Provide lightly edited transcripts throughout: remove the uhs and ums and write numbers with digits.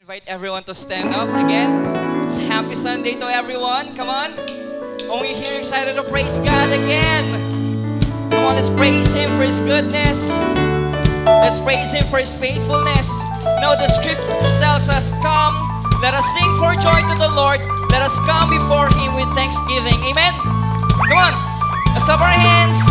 Invite everyone to stand up again. It's happy Sunday to everyone. Come on. Only here excited to praise God again. Come on, let's praise Him for His goodness. Let's praise Him for His faithfulness. No, the scripture tells us, come, let us sing for joy to the Lord. Let us come before Him with thanksgiving. Amen? Come on, let's clap our hands.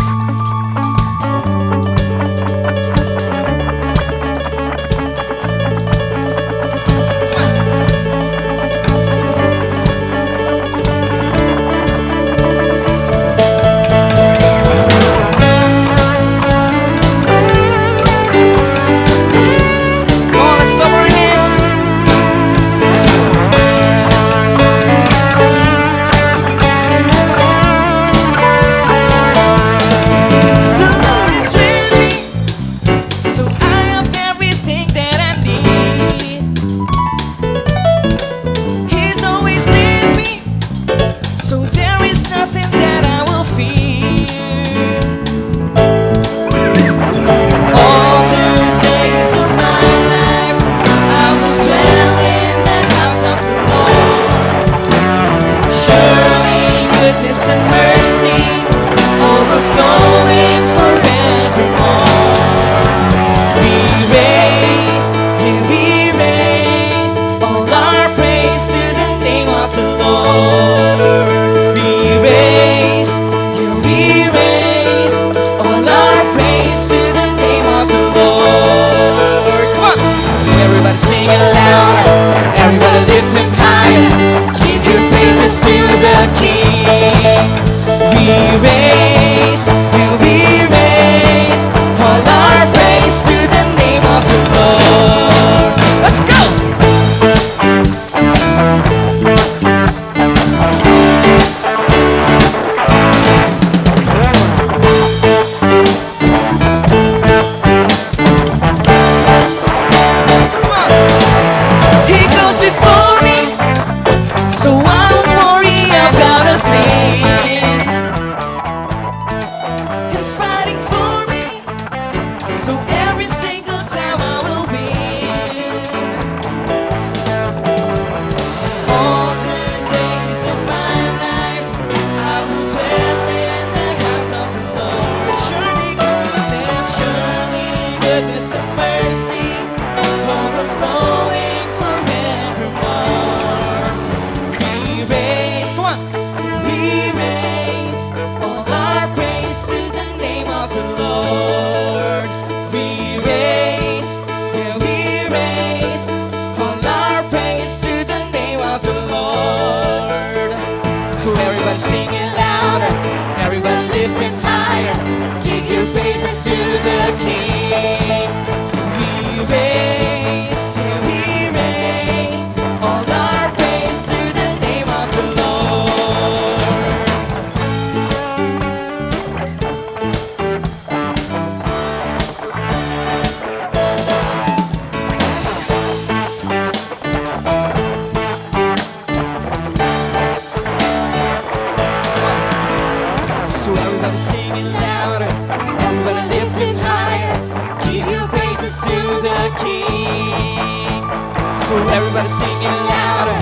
Everybody singing louder,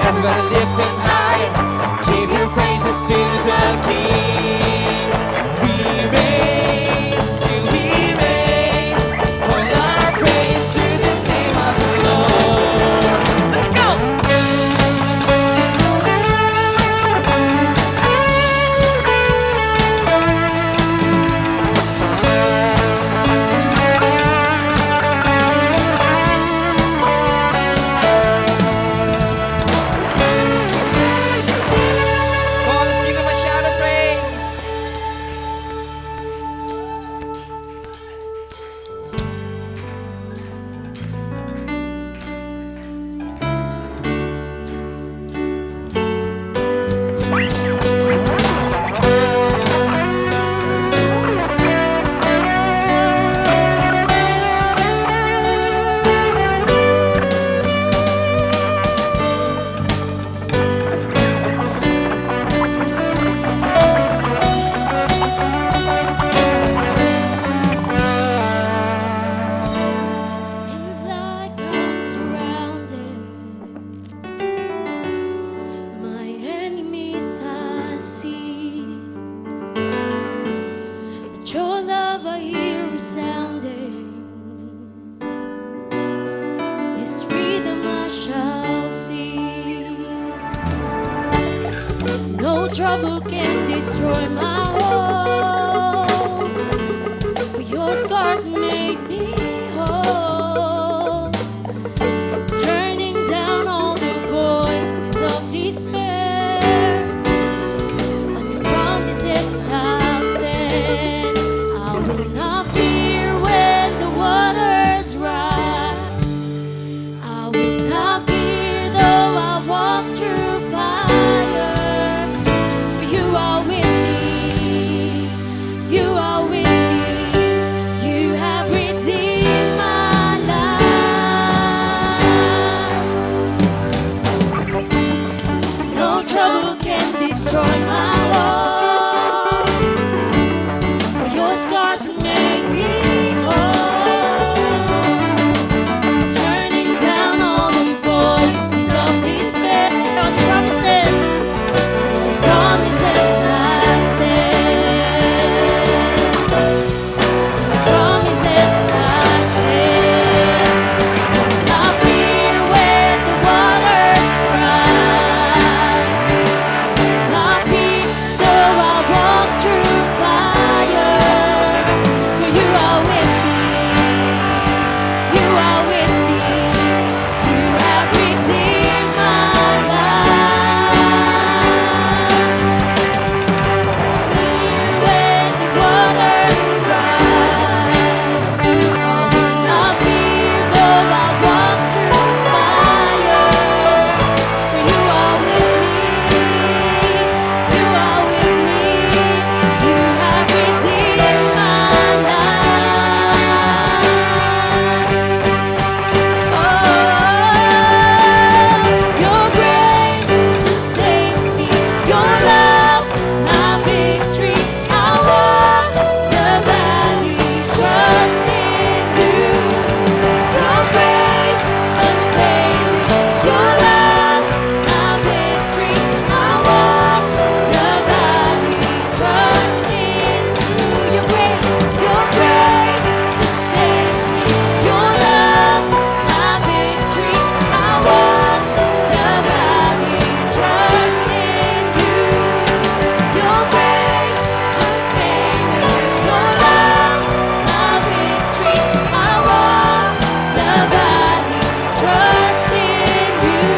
everybody lifting higher. Give your praises to the King. We raise all our praise to the name of the Lord. Let's go! Come on, let's give Him a shout of praise. love I hear resounding, His freedom I shall see. No trouble can destroy my hope, for your scars make me whole, turning down all the voices of despair. On your promises I'll stand. I will not fear when the waters rise. I will not fear though I walk through fire. For you are with me. You are with me. You have redeemed my life. No trouble can destroy my hope, for your scars make me whole, turning down all the voices of despair. On the promises I stand. Promises I stand. Not fear when the waters rise. Not fear though I walk through fire. For you are with me. You are with me. You have redeemed my life. When the waters rise, I will not fear though I walk through fire. For you are with me. You are with me. You have redeemed my life. Oh, your grace sustains me. Your love, my victory. I walk the valley, trust in you. Your grace unfailing. Your love, my victory. I walk the valley, trust in you. Your grace sustains me. Your love, my victory. I walk the valley, trust in you. Your grace sustaining, your love, my victory. I walk the valley, trust in you.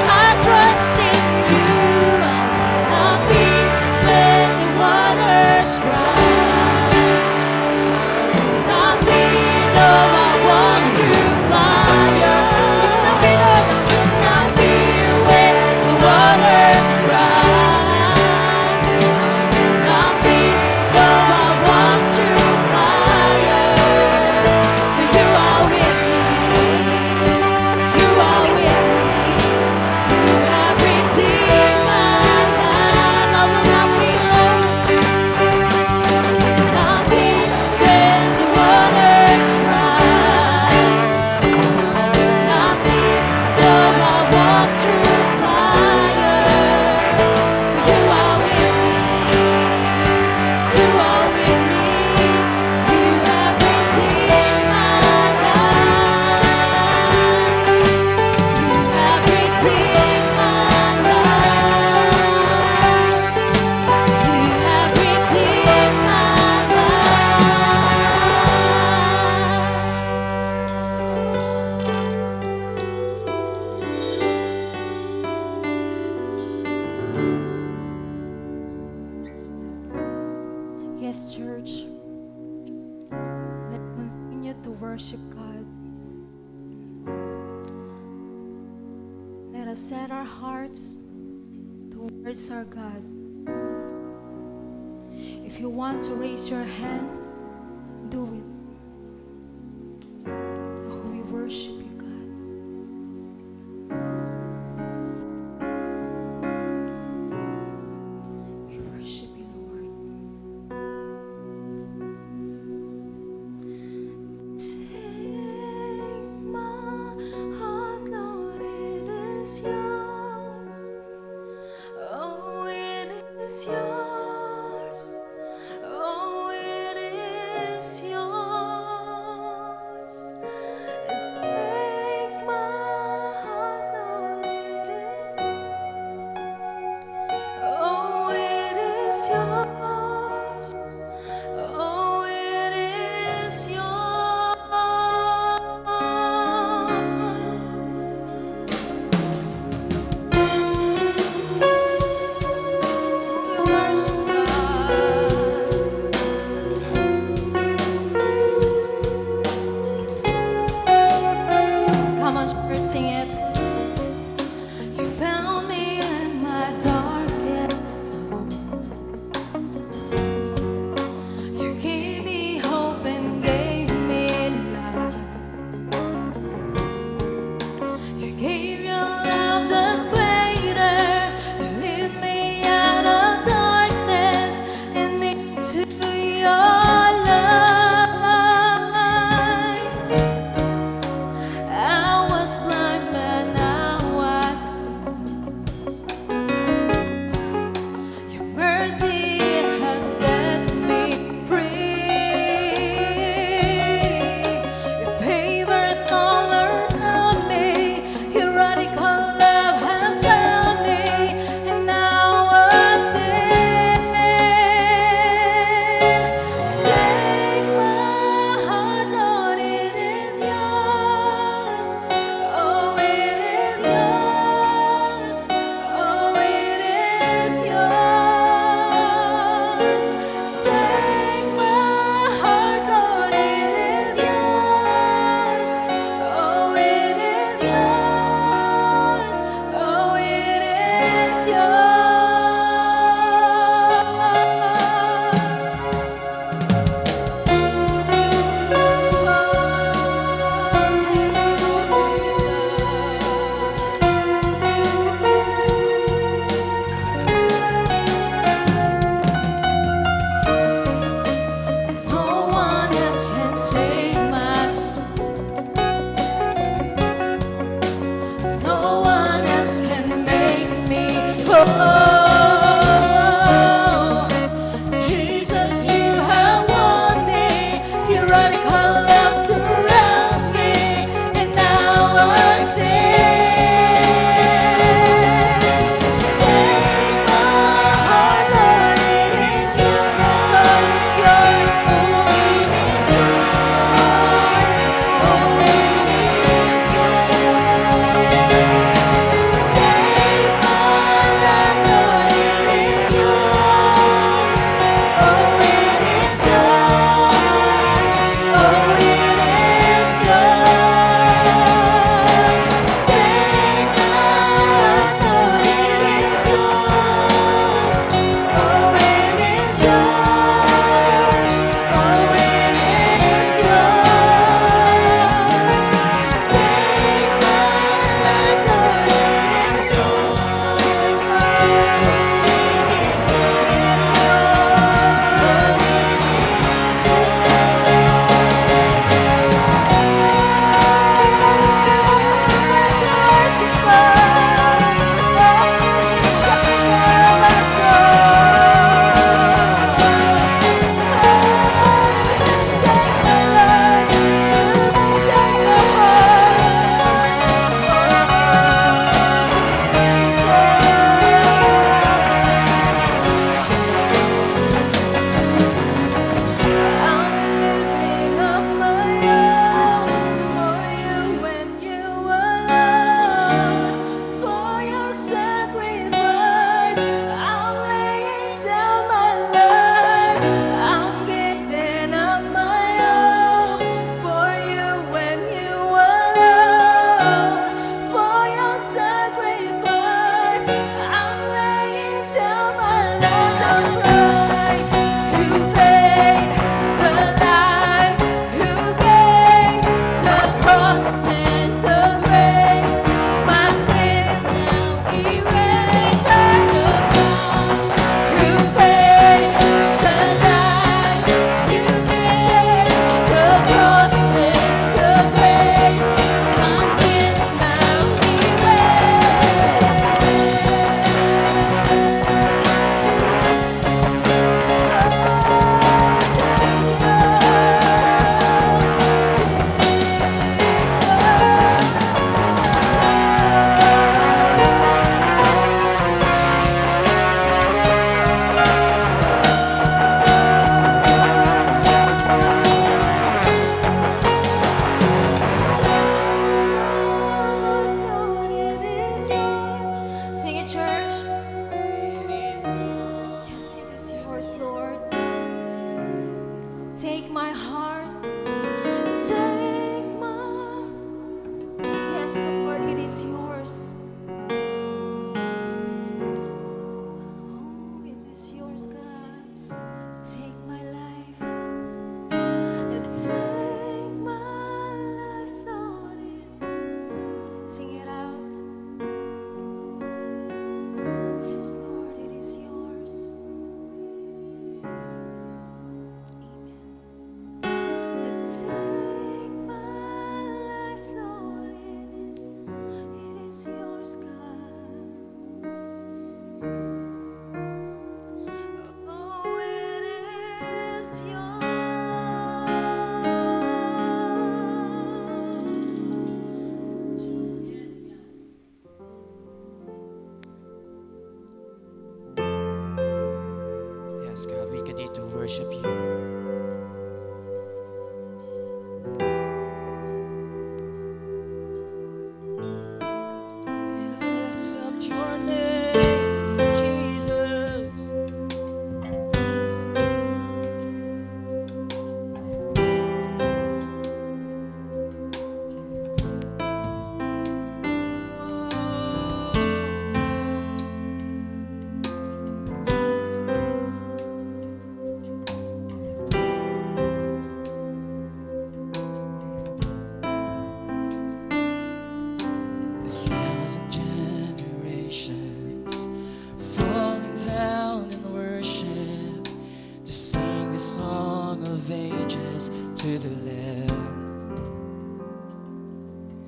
I trust in you. I will not fear when the waters rise. I will not fear though I walk through fire. Not fear when the waters rise. Not fear though I walk through fire. For you are with me. You are with me. You have redeemed my life. I will not fear. Not fear when the waters rise. I will not fear though I walk through fire. For you are with me. You are with me. You have redeemed my life. You have redeemed my life. You have redeemed my life. Yes, church. Let's continue to worship God. Let us set our hearts towards our God. If you want to raise your hand, do it. Oh, we worship you, God. We worship you, Lord. Take my heart, Lord, it is yours. Oh, it is yours. Oh, it cross and save my soul. No one else can make me whole. Jesus, you have won me. Your radical love surrounds me, and now I sing. Take my heart, Lord, it is yours. Lord, it's yours. Oh, it is yours. Oh, it is yours. Take my life, Lord, it is yours. Oh, it is yours. Oh, it is yours. Take my life, Lord, it is yours. Oh, it is yours. Oh, it is yours. Take my life, Lord, it is yours. Oh, I'm giving up my all for you when you alone. For your sacrifice, I'm laying down my life. I'm giving up my all for you when you alone. For your sacrifice, I'm laying down my life. The price you paid, the life you gave, the cross and the grave, my sins now erased. The price you paid, the life you gave, the cross and the grave, my sins now Sing it, church. Yes, it is yours, Lord. Take my heart, take my. Yes, Lord, it is yours. Oh, it is yours, God. Take my life, take my life, Lord. Sing it out. Yes, Lord, it is yours. Amen. Take my life, Lord, it is yours, God. Oh, it is yours. Jesus. Yes, God, we continue to worship you. Lift up your name, Jesus. ages to the Lamb.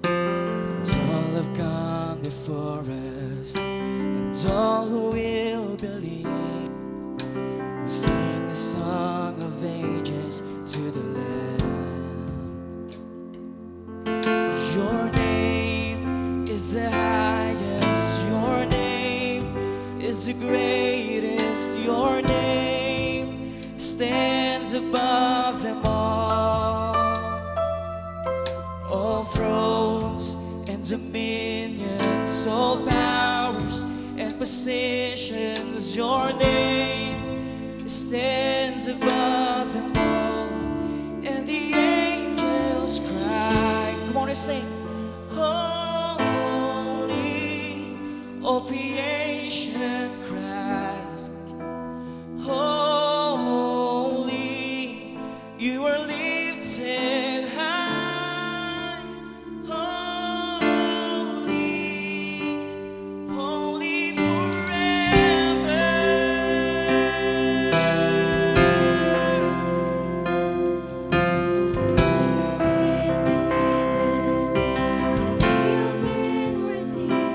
And all have gone before us, and all who will believe will sing the song of ages to the Lamb. Your name is the highest, your name is the greatest, your name stands above them all. All thrones and dominions, all powers and positions, your name stands above them all. And the angels cry, come on and sing, holy, all creation cries, holy, you are lifted high, holy, holy forever. You've been redeemed.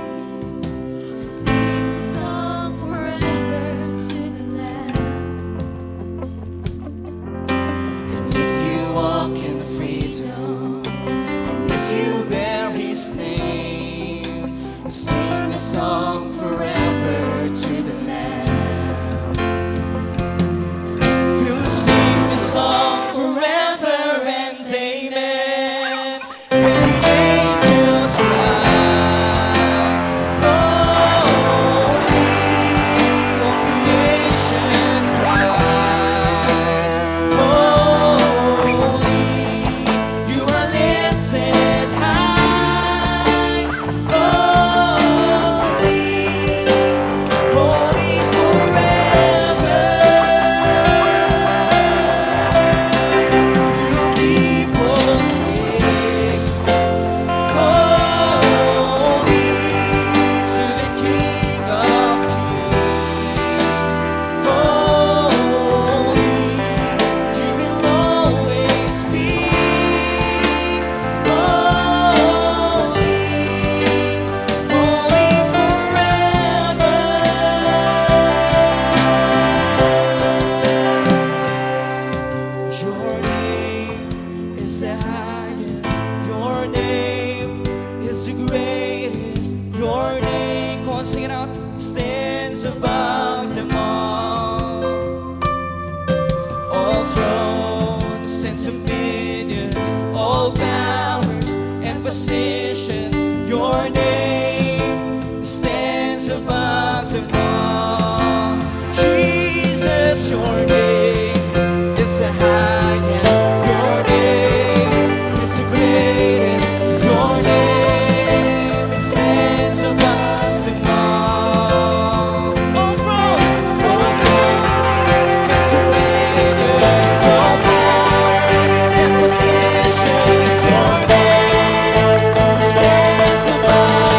Sing the song forever to the Lamb. And if you walk in the freedom, and if you bear His name, sing the song forever to the Lamb. We'll sing the song forever and amen. And the angels cry, holy, all creation cries, holy, you are lifted high, holy, holy forever. Your people sing, holy to the King of Kings, holy, you will always be, holy, holy forever. Your name is the highest, your name is the greatest, your name, come on, sing it out, stands above them all. All thrones and dominions, all powers and positions, your name stands above them all. Jesus, your name is the highest, your name is the greatest, your name it stands above them all. All thrones and dominions, all powers and positions, your name stands above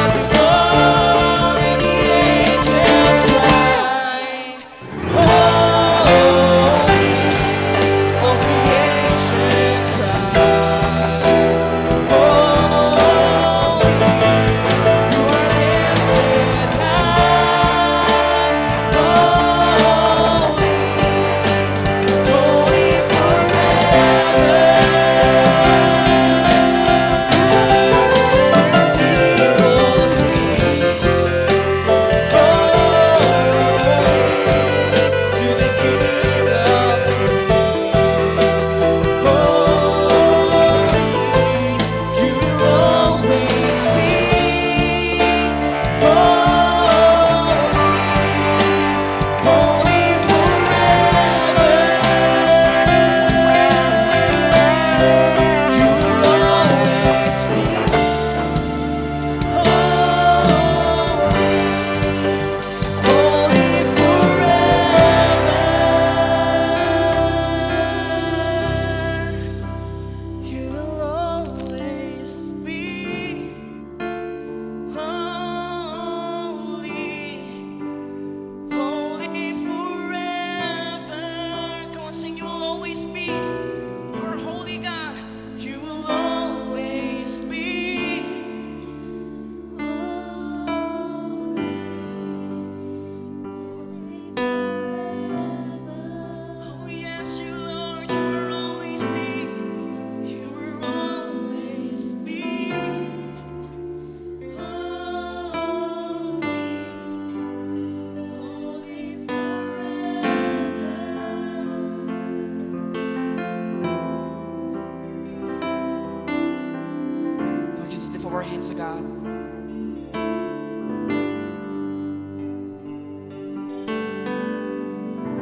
hands to God.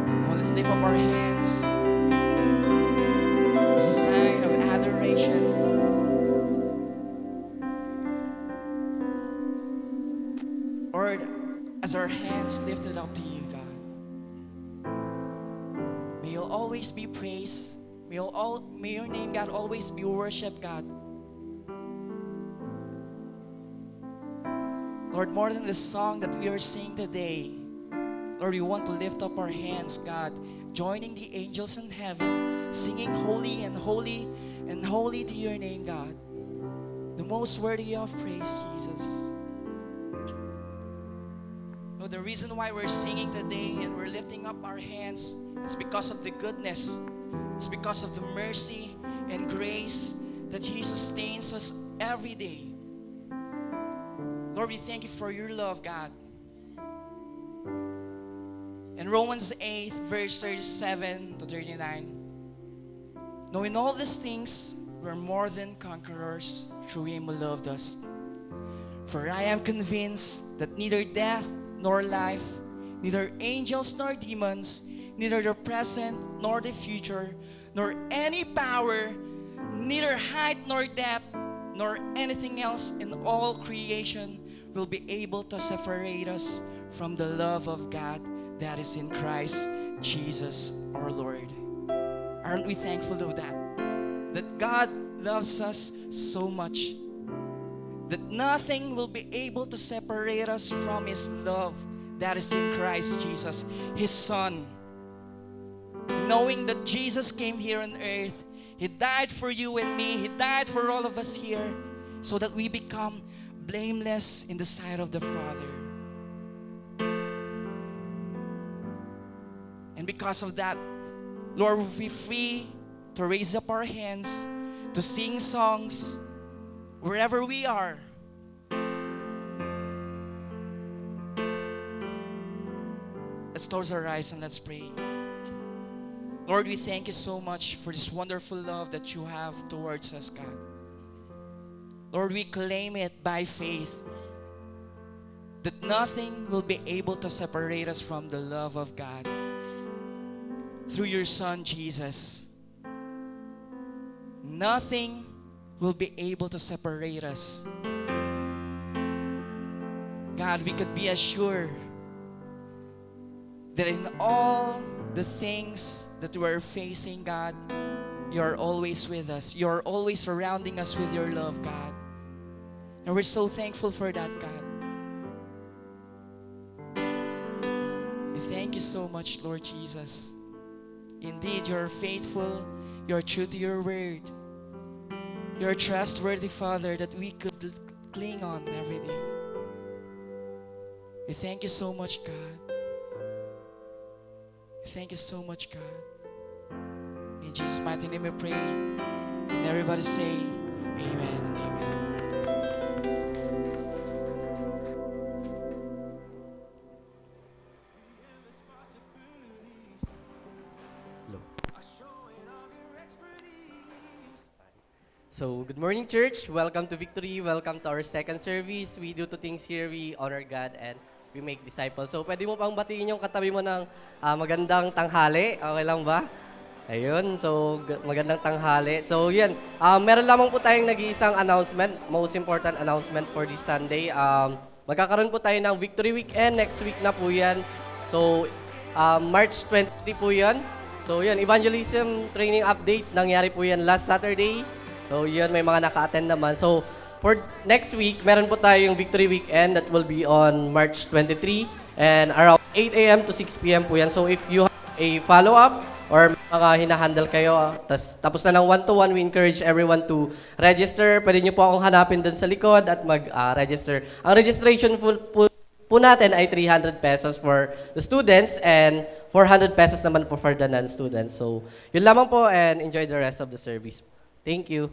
Come on, let's lift up our hands as a sign of adoration. Lord, as our hands lifted up to you, God, may you always be praised. May your name, God, always be worshipped, God. Lord, more than the song that we are singing today, Lord, we want to lift up our hands, God, joining the angels in heaven, singing holy and holy and holy to your name, God. The most worthy of praise, Jesus. Lord, the reason why we're singing today and we're lifting up our hands is because of the goodness. It's because of the mercy and grace that He sustains us every day. Lord, we thank you for your love, God. In Romans 8, verse 37 to 39, knowing all these things, we're more than conquerors through Him who loved us. For I am convinced that neither death nor life, neither angels nor demons, neither the present nor the future, nor any power, neither height nor depth, nor anything else in all creation will be able to separate us from the love of God that is in Christ Jesus our Lord. Aren't we thankful of that? That God loves us so much that nothing will be able to separate us from His love that is in Christ Jesus, His Son. Knowing that Jesus came here on earth, He died for you and me, He died for all of us here, so that we become blameless in the sight of the Father. And because of that, Lord, we'll be free to raise up our hands, to sing songs wherever we are. Let's close our eyes and let's pray. Lord, we thank you so much for this wonderful love that you have towards us, God. Lord, we claim it by faith that nothing will be able to separate us from the love of God through your Son, Jesus. Nothing will be able to separate us. God, we could be assured that in all the things that we're facing, God, you're always with us. You're always surrounding us with your love, God. And we're so thankful for that, God. We thank you so much, Lord Jesus. Indeed, you're faithful. You're true to your word. You're a trustworthy Father that we could cling on every day. We thank you so much, God. We thank you so much, God. In Jesus' mighty name we pray. And everybody say, Amen and Amen. So, good morning, church. Welcome to Victory. Welcome to our second service. We do two things here. We honor God and we make disciples. So, pwede mo pang batiin yung katabi mo ng magandang tanghali. Okay lang ba? Ayun. So, magandang tanghali. So, yan. Meron lamang po tayong nag-iisang announcement. Most important announcement for this Sunday. Magkakaroon po tayo ng Victory Weekend. Next week na po yan. So, March 23 po yan. So, yan. Evangelism training update. Nangyari po yan last Saturday. So, yun, may mga naka-attend naman. So, for next week, meron po tayong Victory Weekend that will be on March 23 and around 8 a.m. to 6 p.m. po yan. So, if you have a follow-up or mga hinahandle kayo, tapos na ng one-to-one, we encourage everyone to register. Pwede nyo po akong hanapin dun sa likod at mag-register. Ang registration po natin ay 300 pesos for the students and 400 pesos naman po for the non-students. So, yun lamang po and enjoy the rest of the service. Thank you.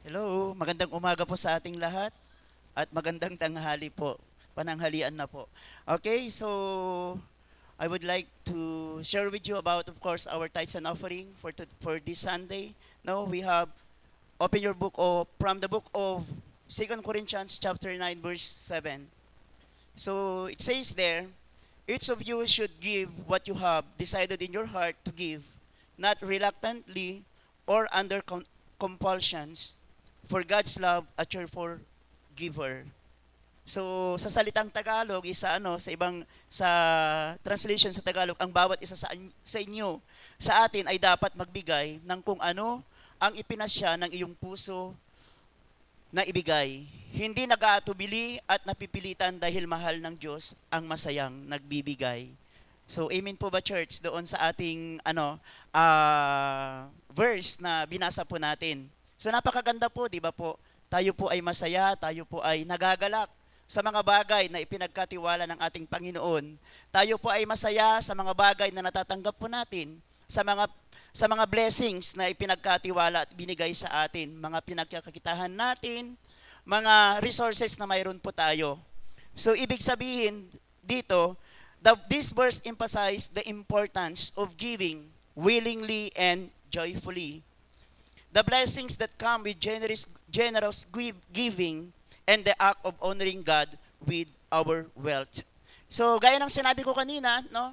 Hello, magandang umaga po sa ating lahat at magandang tanghali po. Pananghalian na po. Okay, so I would like to share with you about, of course, our tithes and offering for this Sunday. Now, we have open your book from the book of 2 Corinthians chapter 9 verse 7. So it says there, each of you should give what you have decided in your heart to give, not reluctantly or under compulsions, for God's love a cheerful giver. So sa salitang Tagalog is sa translation sa Tagalog, ang bawat isa sa inyo, sa atin ay dapat magbigay ng kung ano ang ipinasya ng iyong puso na ibigay. Hindi nag-aatubili at napipilitan dahil mahal ng Diyos ang masayang nagbibigay. So amen po ba, church, doon sa ating verse na binasa po natin. So napakaganda po, di ba po? Tayo po ay masaya, tayo po ay nagagalak sa mga bagay na ipinagkatiwala ng ating Panginoon. Tayo po ay masaya sa mga bagay na natatanggap po natin, sa mga blessings na ipinagkatiwala at binigay sa atin, mga pinagkakakitahan natin, mga resources na mayroon po tayo. So ibig sabihin dito, this verse emphasizes the importance of giving willingly and joyfully. The blessings that come with generous giving and the act of honoring God with our wealth. So gaya ng sinabi ko kanina, no,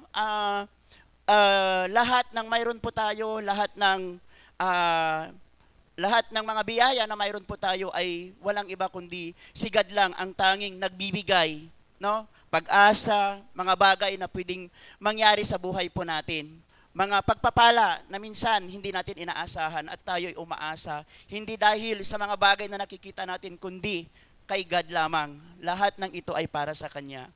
lahat ng mayroon po tayo, lahat ng mga biyaya na mayroon po tayo ay walang iba kundi si God lang ang tanging nagbibigay, no? Pag-asa, mga bagay na pwedeng mangyari sa buhay po natin. Mga pagpapala na minsan hindi natin inaasahan at tayo'y umaasa, hindi dahil sa mga bagay na nakikita natin kundi kay God lamang. Lahat ng ito ay para sa Kanya.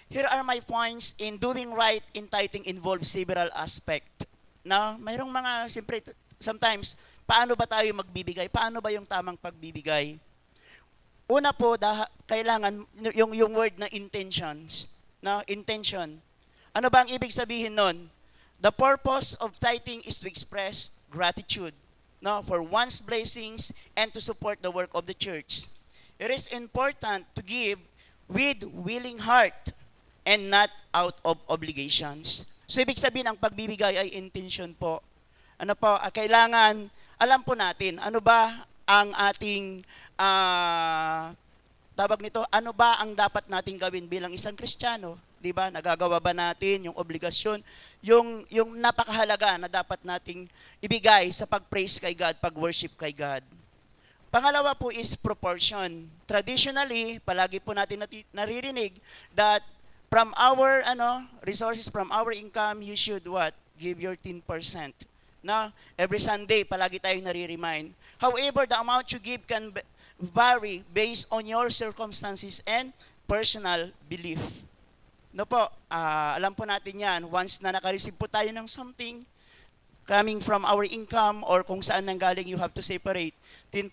Here are my points in doing right in tithing involves several aspects. Na mayroong mga, siyempre, sometimes, paano ba tayo magbibigay? Paano ba yung tamang pagbibigay? Una po, kailangan yung word na intentions. Na intention. Ano ba ang ibig sabihin nun? The purpose of tithing is to express gratitude, no, for one's blessings and to support the work of the church. It is important to give with willing heart and not out of obligations. So ibig sabihin ang pagbibigay ay intention po. Ano po, kailangan alam po natin ano ba ang ating ano ba ang dapat nating gawin bilang isang Kristiyano? 'Di ba? Nagagawa ba natin yung obligasyon, yung napakahalaga na dapat nating ibigay sa pag-praise kay God, pag-worship kay God. Pangalawa po is proportion. Traditionally, palagi po natin naririnig that from our resources, from our income, you should what? Give your 10%. Now, every Sunday, palagi tayong nare-remind. However, the amount you give can vary based on your circumstances and personal belief. No po, alam po natin yan. Once na naka-receive po tayo ng something, coming from our income or kung saan nanggaling, you have to separate 10%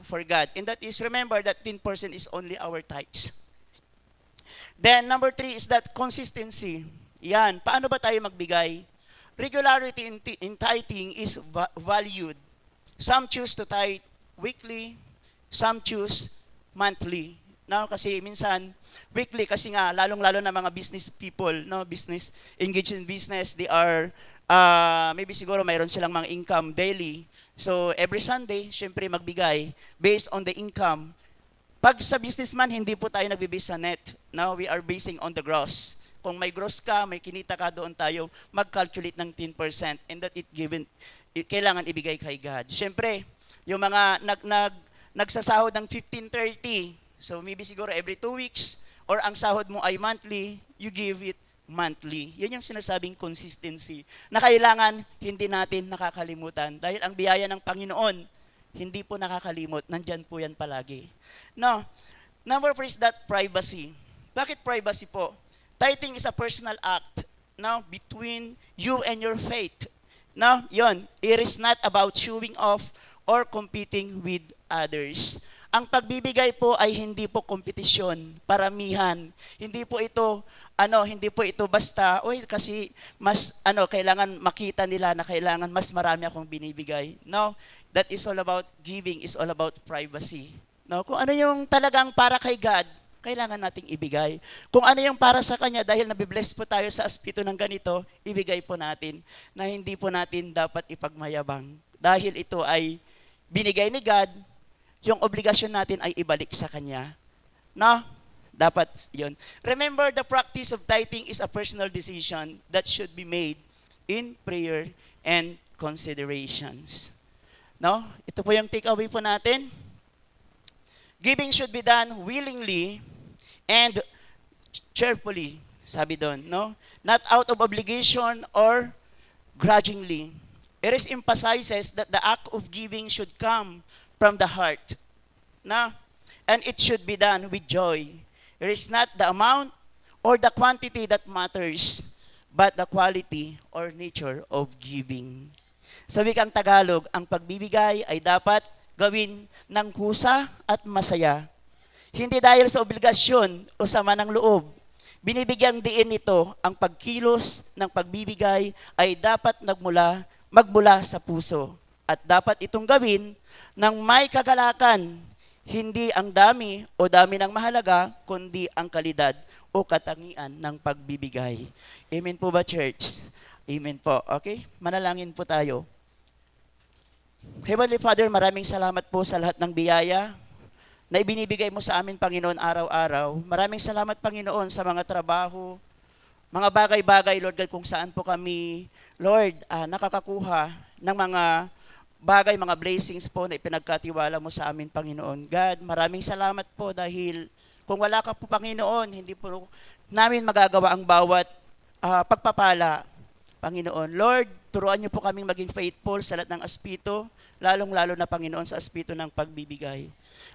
for God. And that is, remember that 10% is only our tithes. Then, number 3 is that consistency. Yan, paano ba tayo magbigay? Regularity in tithing is valued. Some choose to tithe weekly, some choose monthly. Now, kasi minsan, weekly kasi nga, lalong-lalo na mga business people, no, business, engaged in business, they are, maybe siguro mayroon silang mga income daily. So, every Sunday, syempre magbigay based on the income. Pag sa businessman, hindi po tayo nagbibase sa net. Now, we are basing on the gross. Kung may gross ka, may kinita ka, doon tayo mag-calculate ng 10% and that kailangan ibigay kay God. Syempre, yung mga nagsasahod ng 15-30, so maybe siguro every 2 weeks, or ang sahod mo ay monthly, you give it monthly. Yan yung sinasabing consistency na kailangan hindi natin nakakalimutan. Dahil ang biyaya ng Panginoon, hindi po nakakalimot. Nandyan po yan palagi. Now, number 4 is that privacy. Bakit privacy po? Tithing is a personal act now between you and your faith. Now, yon, it is not about showing off or competing with others. Ang pagbibigay po ay hindi po kompetisyon, paramihan. Hindi po ito basta, kasi mas kailangan makita nila na kailangan mas marami akong binibigay. No, that is all about giving, is all about privacy. No, kung ano yung talagang para kay God, kailangan nating ibigay. Kung ano yung para sa Kanya, dahil nabibless po tayo sa aspeto ng ganito, ibigay po natin na hindi po natin dapat ipagmayabang. Dahil ito ay binigay ni God, yung obligasyon natin ay ibalik sa Kanya. No? Dapat yun. Remember, the practice of tithing is a personal decision that should be made in prayer and considerations. No? Ito po yung takeaway po natin. Giving should be done willingly and cheerfully, sabi doon, no? Not out of obligation or grudgingly. It is emphasizes that the act of giving should come from the heart. Na? And it should be done with joy. It is not the amount or the quantity that matters, but the quality or nature of giving. Sa wikang Tagalog, ang pagbibigay ay dapat gawin ng kusa at masaya. Hindi dahil sa obligasyon o sama ng loob. Binibigyang diin nito ang pagkilos ng pagbibigay ay dapat magmula sa puso. At dapat itong gawin ng may kagalakan, hindi ang dami o dami ng mahalaga, kundi ang kalidad o katangian ng pagbibigay. Amen po ba, church? Amen po. Okay? Manalangin po tayo. Heavenly Father, maraming salamat po sa lahat ng biyaya na ibinibigay mo sa amin, Panginoon, araw-araw. Maraming salamat, Panginoon, sa mga trabaho, mga bagay-bagay, Lord God, kung saan po kami, Lord, nakakakuha ng mga bagay, mga blessings po na ipinagkatiwala mo sa amin, Panginoon. God, maraming salamat po dahil kung wala ka po, Panginoon, hindi po namin magagawa ang bawat pagpapala, Panginoon. Lord, turuan niyo po kaming maging faithful sa lahat ng aspeto, lalong-lalo na, Panginoon, sa aspeto ng pagbibigay.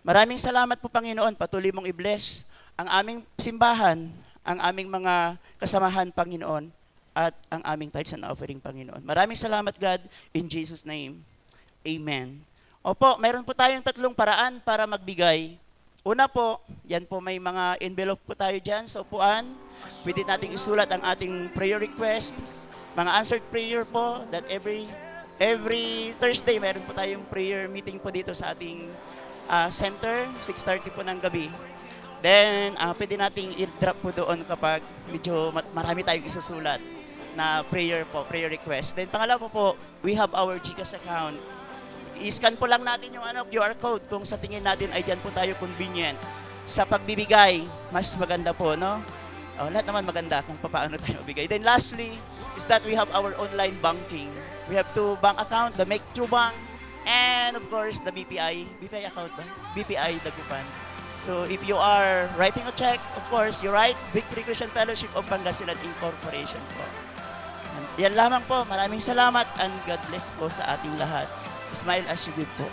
Maraming salamat po, Panginoon. Patuloy mong i-bless ang aming simbahan, ang aming mga kasamahan, Panginoon, at ang aming tithes and offering, Panginoon. Maraming salamat, God, in Jesus' name. Amen. Opo, mayroon po tayong 3 paraan para magbigay. Una po, yan po may mga envelope po tayo dyan sa upuan. Pwede nating isulat ang ating prayer request. Mga answered prayer po that every Thursday mayroon po tayong prayer meeting po dito sa ating center, 6:30 po ng gabi. Then, pwede nating i-drop po doon kapag medyo marami tayong isusulat na prayer po, prayer request. Then, pangalawa po, we have our GCash account. I-scan po lang natin yung QR code kung sa tingin natin ay dyan po tayo convenient. Sa pagbibigay, mas maganda po, no? Lahat naman maganda kung paano tayo magbigay. Then lastly, is that we have our online banking. We have 2 bank account, the Make2 Bank, and of course, the BPI account ba? BPI Dagupan. So if you are writing a check, of course, you write Victory Christian Fellowship of Pangasinan Incorporation po. And yan lamang po. Maraming salamat and God bless po sa ating lahat. Smile as you give po.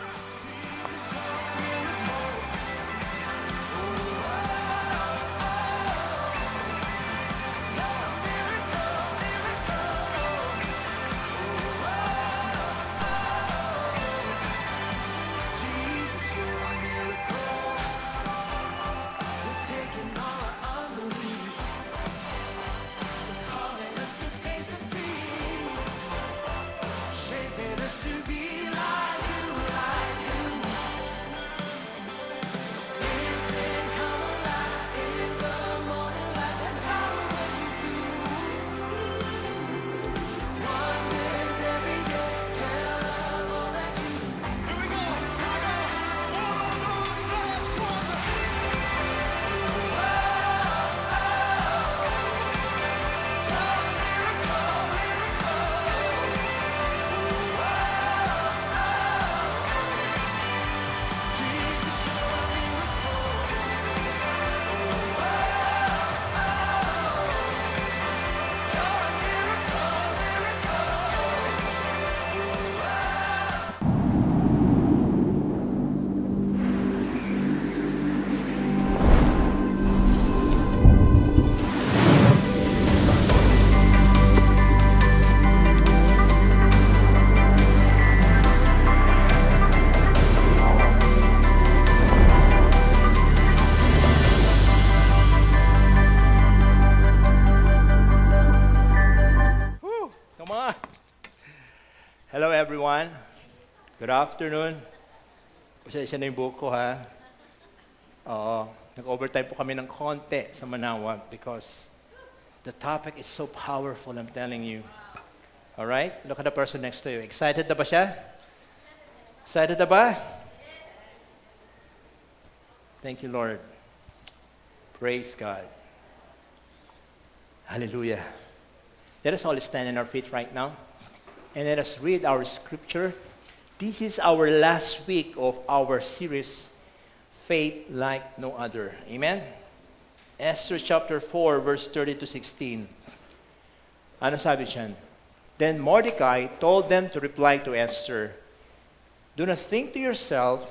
Hello everyone. Good afternoon. Pasensya na yung buhok ko ha. Oo, nag-overtime po kami ng konti sa Manawag because the topic is so powerful, I'm telling you. Alright? Look at the person next to you. Excited na ba siya? Excited na ba? Thank you, Lord. Praise God. Hallelujah. Let us all stand on our feet right now. And let us read our scripture. This is our last week of our series, Faith Like No Other. Amen? Esther chapter 4, verse 30 to 16. Ano sabi dyan? Then Mordecai told them to reply to Esther, do not think to yourself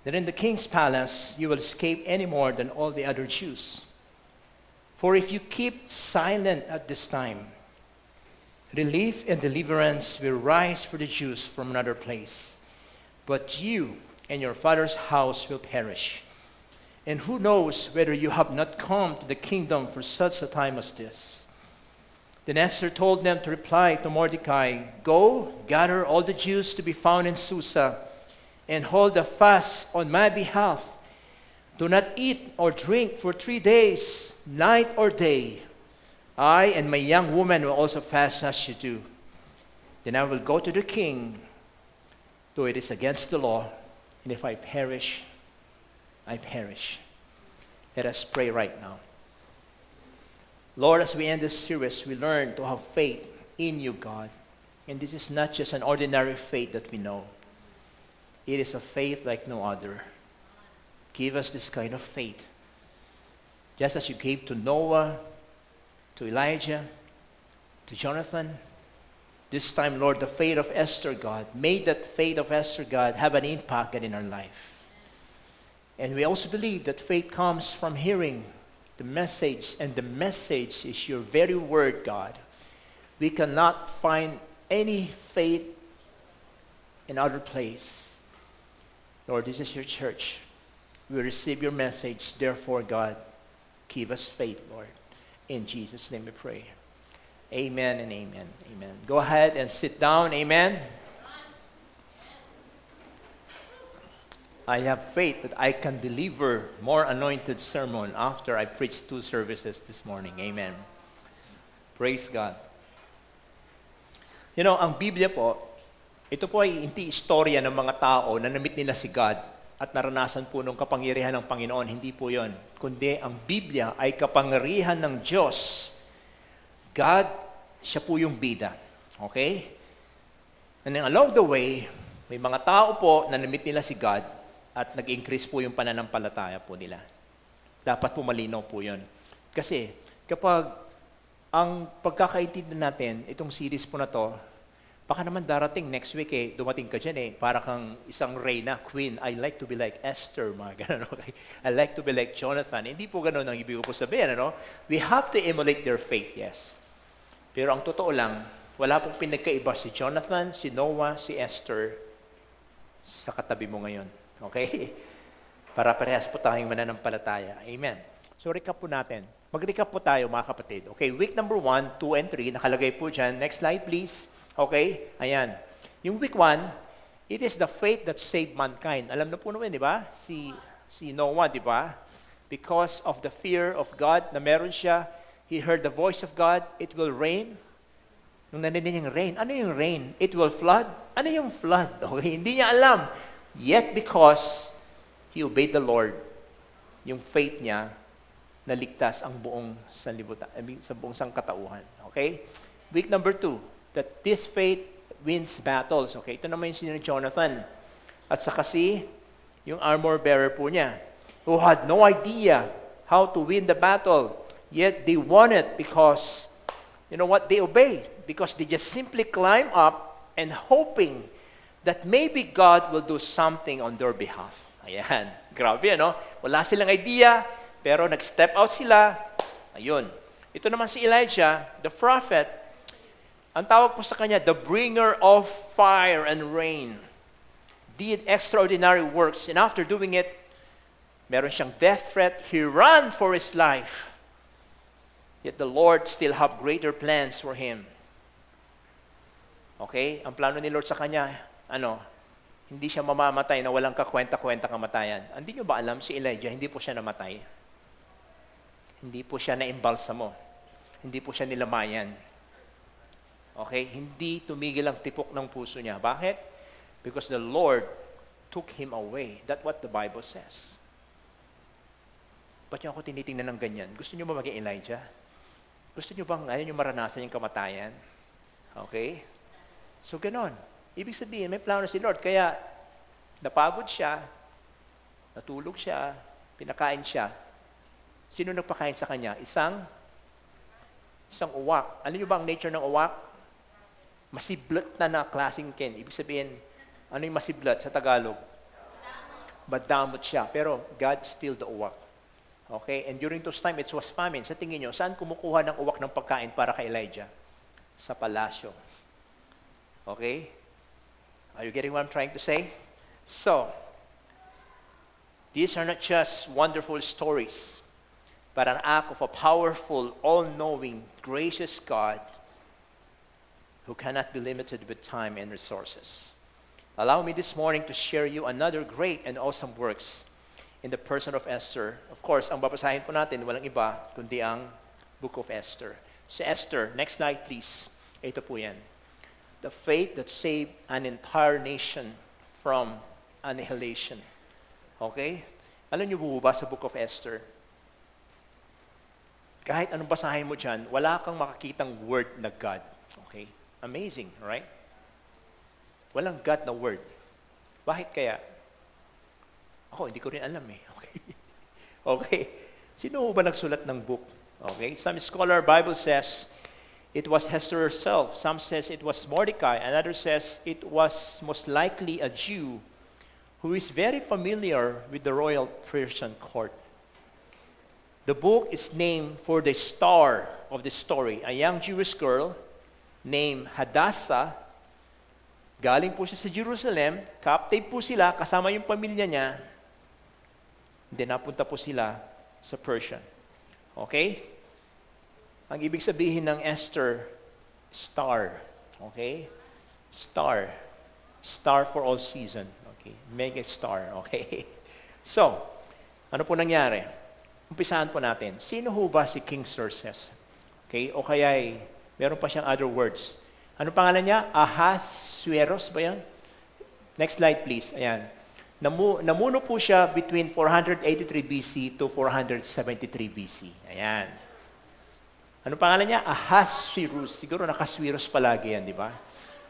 that in the king's palace you will escape any more than all the other Jews. For if you keep silent at this time, relief and deliverance will rise for the Jews from another place. But you and your father's house will perish. And who knows whether you have not come to the kingdom for such a time as this? Then Esther told them to reply to Mordecai, go, gather all the Jews to be found in Susa, and hold a fast on my behalf. Do not eat or drink for 3 days, night or day. I and my young woman will also fast as you do. Then I will go to the king, though it is against the law, and if I perish, I perish. Let us pray right now. Lord, as we end this series, we learn to have faith in you, God. And this is not just an ordinary faith that we know. It is a faith like no other. Give us this kind of faith. Just as you gave to Noah, to Elijah, to Jonathan, this time, Lord, the faith of Esther, God, may that faith of Esther, God, have an impact in our life. And we also believe that faith comes from hearing the message, and the message is your very word, God. We cannot find any faith in other place. Lord, this is your church. We receive your message. Therefore, God, give us faith, Lord. In Jesus' name we pray. Amen and amen. Amen. Go ahead and sit down. Amen. I have faith that I can deliver more anointed sermon after I preached 2 services this morning. Amen. Praise God. You know, ang Biblia po, ito po ay hindi istorya ng mga tao na namit nila si God at naranasan po ng kapangyarihan ng Panginoon. Hindi po yon. Kundi ang Biblia ay kapangyarihan ng Diyos. God, siya po yung bida. Okay? And then along the way, may mga tao po na namit nila si God at nag-increase po yung pananampalataya po nila. Dapat po malinaw po yun. Kasi kapag ang pagkakaintindihan natin, itong series po na to, baka naman darating next week dumating ka dyan para kang isang reyna, queen. I like to be like Esther, mga ganun. Okay? I like to be like Jonathan. Hindi po ganun ang ibig ko sabihin. Ano? We have to emulate their faith, yes. Pero ang totoo lang, wala pong pinagkaiba si Jonathan, si Noah, si Esther sa katabi mo ngayon. Okay? Para parehas po tayong mananampalataya. Amen. So recap po natin. Mag-recap po tayo mga kapatid. Okay, week number 1, 2, and 3, nakalagay po dyan. Next slide please. Okay, ayan. Yung week 1, it is the faith that saved mankind. Alam na po naman, di ba? Si Noah, di ba? Because of the fear of God na meron siya, he heard the voice of God, it will rain. Nung naninig yung rain, ano yung rain? It will flood? Ano yung flood? Okay, hindi niya alam. Yet because he obeyed the Lord, yung faith niya, naligtas ang buong sanlibutan, sa buong sangkatauhan. Okay? Week number 2, that this faith wins battles. Okay? Ito naman yung si Jonathan. At saka yung armor bearer po niya, who had no idea how to win the battle, yet they won it because, you know what, they obeyed. Because they just simply climb up and hoping that maybe God will do something on their behalf. Ayan. Grabe, no? Wala silang idea, pero nag-step out sila. Ayun. Ito naman si Elijah, the prophet, ang tawag po sa kanya, the bringer of fire and rain. Did extraordinary works, and after doing it, meron siyang death threat. He ran for his life. Yet the Lord still have greater plans for him. Okay? Ang plano ni Lord sa kanya, hindi siya mamamatay na walang kakwenta-kwenta kamatayan. Hindi nyo ba alam, si Elijah, hindi po siya namatay. Hindi po siya na-imbalsamo. Hindi po siya nilamayan. Okay? Hindi tumigil ang tipok ng puso niya. Bakit? because the Lord took him away. That's what the Bible says. Ba't niyo ako tinitingnan ng ganyan? Gusto niyo ba maging Elijah? Gusto niyo bang ayaw niyo maranasan yung kamatayan? Okay? So, ganon. Ibig sabihin, may plano si Lord. Kaya, napagod siya, natulog siya, pinakain siya. Sino nagpakain sa kanya? Isang uwak. Alam niyo ba ang nature ng uwak? Masiblat na klaseng ken. Ibig sabihin, ano yung masiblat sa Tagalog? Madamot siya. Pero God still the uwak. Okay? And during those time, it was famine. Sa tingin nyo, saan kumukuha ng uwak ng pagkain para kay Elijah? Sa palasyo. Okay? Are you getting what I'm trying to say? So, these are not just wonderful stories, but an act of a powerful, all-knowing, gracious God who cannot be limited with time and resources. Allow me this morning to share you another great and awesome works in the person of Esther. Of course, ang babasahin po natin, walang iba, kundi ang Book of Esther. Si Esther, next slide please. Ito po yan. The faith that saved an entire nation from annihilation. Okay? Alam niyo po ba sa Book of Esther? Kahit anong basahin mo dyan, wala kang makakitang word na God. Okay? Amazing, right? Walang God na word. Bakit kaya? Ako, hindi ko rin alam eh. Okay? Okay. Sino ba nagsulat ng book? Okay? Some scholar Bible says it was Esther herself. Some says it was Mordecai. Another says it was most likely a Jew who is very familiar with the royal Persian court. The book is named for the star of the story, a young Jewish girl named Hadassah. Galing po siya sa Jerusalem, captive po sila, kasama yung pamilya niya. Then napunta po sila sa Persia. Okay? Ang ibig sabihin ng Esther, star. Okay? Star. Star for all season. Okay? Mega star. Okay? So, ano po nangyari? Umpisahan po natin. Sino ho ba si King Xerxes? Okay? O kaya meron pa siyang other words. Ano pangalan niya? Ahasuerus ba yan? Next slide please. Ayan. Namuno po siya between 483 BC to 473 BC. Ayan. Ano pangalan niya? Ahasuerus. Siguro nakaswirus palagi yan, di ba?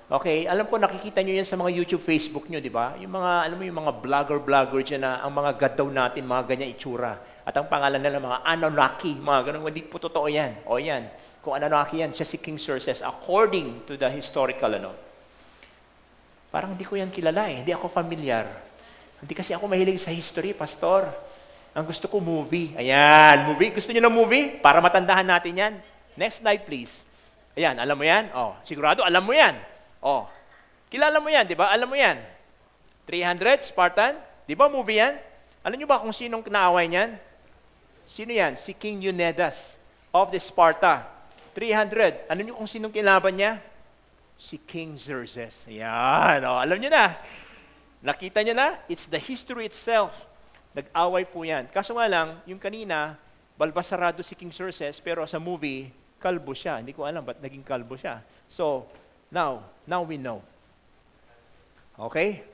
Okay, alam ko nakikita niyo yan sa mga YouTube, Facebook niyo, di ba? Yung mga, alam mo yung mga vlogger dyan na ang mga god daw natin, mga ganyan itsura. At ang pangalan nila mga Anunnaki, mga ganun. Hindi po totoo yan. O yan. Kung Anunnaki yan, siya si King Xerxes according to the historical, Parang hindi ko yan kilala eh. Hindi ako familiar. Hindi kasi ako mahilig sa history, pastor. Ang gusto ko movie. Ayan, movie. Gusto niyo ng movie? Para matandahan natin yan. Next slide, please. Ayan, alam mo yan? Oh, sigurado, alam mo yan. Oh, kilala mo yan, di ba? Alam mo yan. 300, Spartan. Di ba movie yan? Alam niyo ba kung sinong naaway niyan? Sino yan? Si King Leonidas of the Sparta. 300. Alam niyo kung sinong kilaban niya? Si King Xerxes. Ayan, oh, alam niyo na. Nakita niyo na? It's the history itself. Nag-away po yan. Kaso nga lang, yung kanina, balbasarado si King Xerxes, pero sa movie, kalbo siya. Hindi ko alam ba't naging kalbo siya. So, now we know. Okay?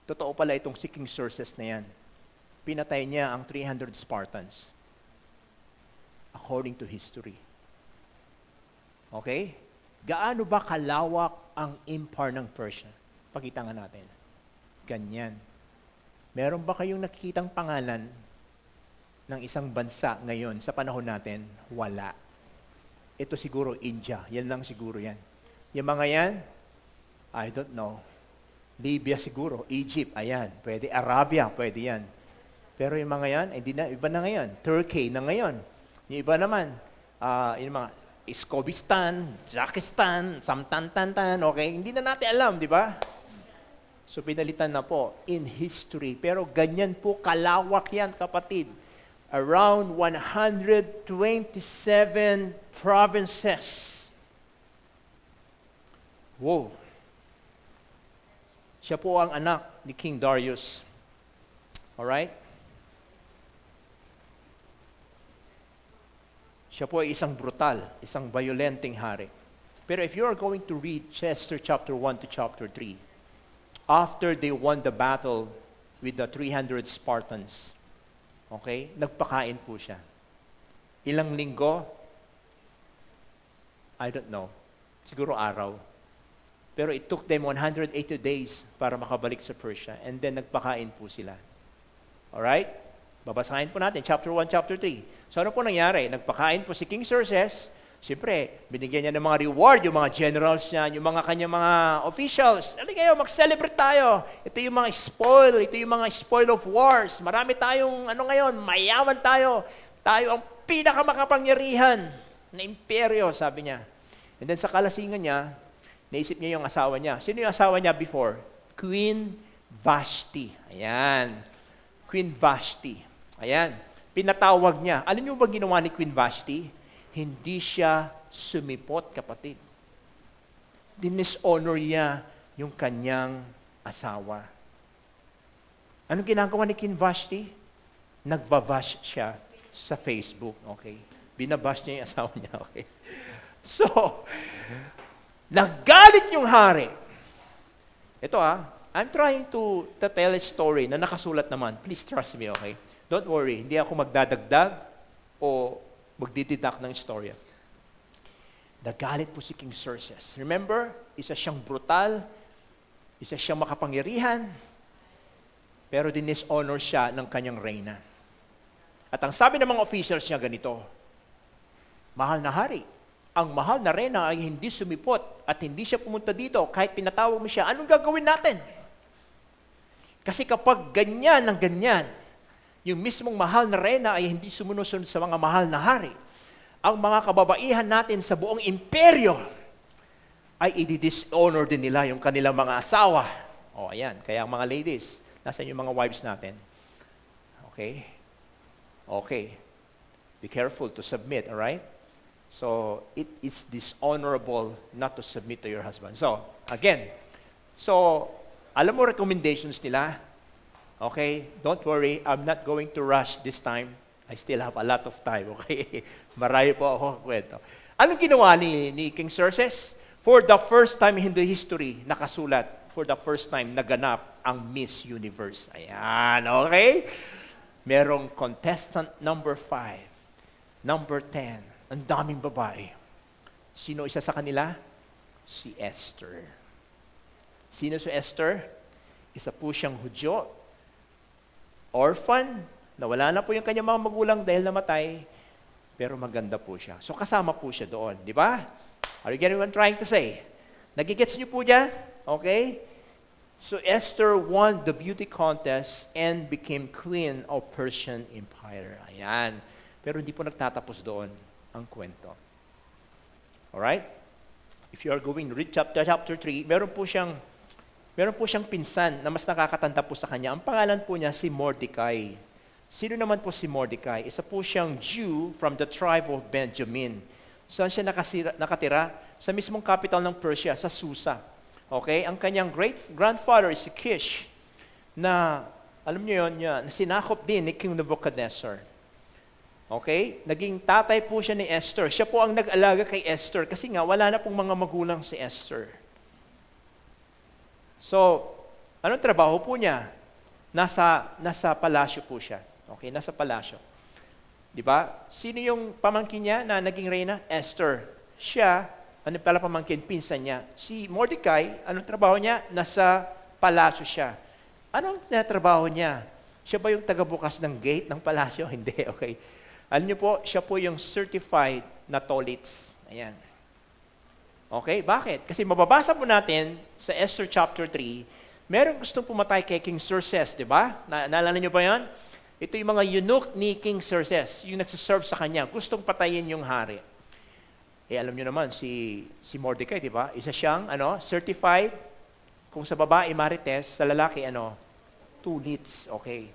Totoo pala itong si King Xerxes na yan. Pinatay niya ang 300 Spartans. According to history. Okay? Gaano ba kalawak ang empire ng Persia? Pakita nga natin. Ganyan. Meron ba kayong nakikitang pangalan ng isang bansa ngayon sa panahon natin? Wala. Ito siguro India. Yan lang siguro yan. Yung mga yan, I don't know. Libya siguro, Egypt, ayan. Pwede, Arabia, pwede yan. Pero yung mga yan, hindi na, iba na ngayon. Turkey na ngayon. Yung iba naman, yung mga Iskobistan, Zakistan, Samtantantan, okay? Hindi na natin alam, di ba? So pinalitan na po in history. Pero ganyan po kalawak yan, kapatid. Around 127 provinces. Wow. Siya po ang anak ni King Darius. Alright? Siya po ay isang brutal, isang violenteng hari. Pero if you are going to read Esther chapter 1 to chapter 3, after they won the battle with the 300 Spartans, okay, nagpakain po siya. Ilang linggo? I don't know. Siguro araw. Pero it took them 180 days para makabalik sa Persia. And then nagpakain po sila. Alright? Babasahin po natin, chapter 1, chapter 3. So ano po nangyari? Nagpakain po si King Xerxes. Siyempre, binigyan niya ng mga reward, yung mga generals niya, yung mga kanyang mga officials. Ano kayo, mag-celebrate tayo. Ito yung mga spoil, ito yung mga spoil of wars. Marami tayong, ngayon, mayaman tayo. Tayo ang pinakamakapangyarihan na imperyo, sabi niya. And then sa kalasingan niya, naisip niya yung asawa niya. Sino yung asawa niya before? Queen Vashti. Ayan. Queen Vashti. Ayan. Pinatawag niya. Alam niyo ba ginawa ni Queen Vashti? Hindi siya sumipot, kapatid. Dinishonor niya yung kanyang asawa. Anong ginagawa ni Queen Vashti? Nagbabash siya sa Facebook, okay? Binabash niya yung asawa niya, okay? So, naggalit yung hari. Ito I'm trying to tell a story na nakasulat naman. Please trust me, okay? Don't worry, hindi ako magdadagdag o magdididak ng istorya. Nagalit po si King Xerxes. Remember, isa siyang brutal, isa siyang makapangyarihan, pero dinishonor siya ng kanyang reyna. At ang sabi ng mga officials niya ganito, mahal na hari, ang mahal na reyna ay hindi sumipot at hindi siya pumunta dito kahit pinatawag mo siya, anong gagawin natin? Kasi kapag ganyan ng ganyan, yung mismong mahal na reyna ay hindi sumusunod sa mga mahal na hari, ang mga kababaihan natin sa buong imperyo ay i-dishonor din nila yung kanilang mga asawa. O, ayan. Kaya ang mga ladies, nasaan yung mga wives natin? Okay? Okay. Be careful to submit, alright? So, it is dishonorable not to submit to your husband. So, again, alam mo recommendations nila? Okay? Don't worry, I'm not going to rush this time. I still have a lot of time, okay? Marami po ako kwento. Anong ginawa ni King Xerxes? For the first time in the history, nakasulat, for the first time, naganap ang Miss Universe. Ayan, okay? Merong contestant number 5, number 10, ang daming babae. Sino isa sa kanila? Si Esther. Sino si Esther? Isa po siyang Hudyo, orphan, nawala na po yung kanyang mga magulang dahil namatay, pero maganda po siya. So kasama po siya doon, di ba? Are you getting what I'm trying to say? Nagigets niyo po dyan? Okay? So Esther won the beauty contest and became queen of Persian Empire. Ayan. Pero hindi po nagtatapos doon ang kwento. Alright? If you are going to read chapter 3, meron po siyang pinsan na mas nakakatanda po sa kanya. Ang pangalan po niya si Mordecai. Sino naman po si Mordecai? Isa po siyang Jew from the tribe of Benjamin. Saan siya nakatira? Sa mismong capital ng Persia, sa Susa. Okay? Ang kanyang great-grandfather is si Kish, na, alam niyo yun, na sinakop din ni King Nebuchadnezzar. Okay? Naging tatay po siya ni Esther. Siya po ang nag-alaga kay Esther kasi nga wala na pong mga magulang si Esther. So, anong trabaho po niya? Nasa palasyo po siya. Okay, nasa palasyo. Di ba? Sino yung pamangkin niya na naging reyna? Esther. Siya, ano pala pamangkin? Pinsan niya. Si Mordecai, anong trabaho niya? Nasa palasyo siya. Anong trabaho niya? Siya ba yung tagabukas ng gate ng palasyo? Hindi, okay. Alam niyo po, siya po yung certified na tolits. Ayan. Okay, bakit? Kasi mababasa po natin sa Esther chapter 3, merong gustong pumatay kay King Xerxes, di ba? Naalala niyo ba yan? Ito yung mga eunuch ni King Xerxes, yung nagsiserve sa kanya, gustong patayin yung hari. Alam niyo naman, si Mordecai, di ba? Isa siyang certified, kung sa babae marites, sa lalaki, tulits, okay.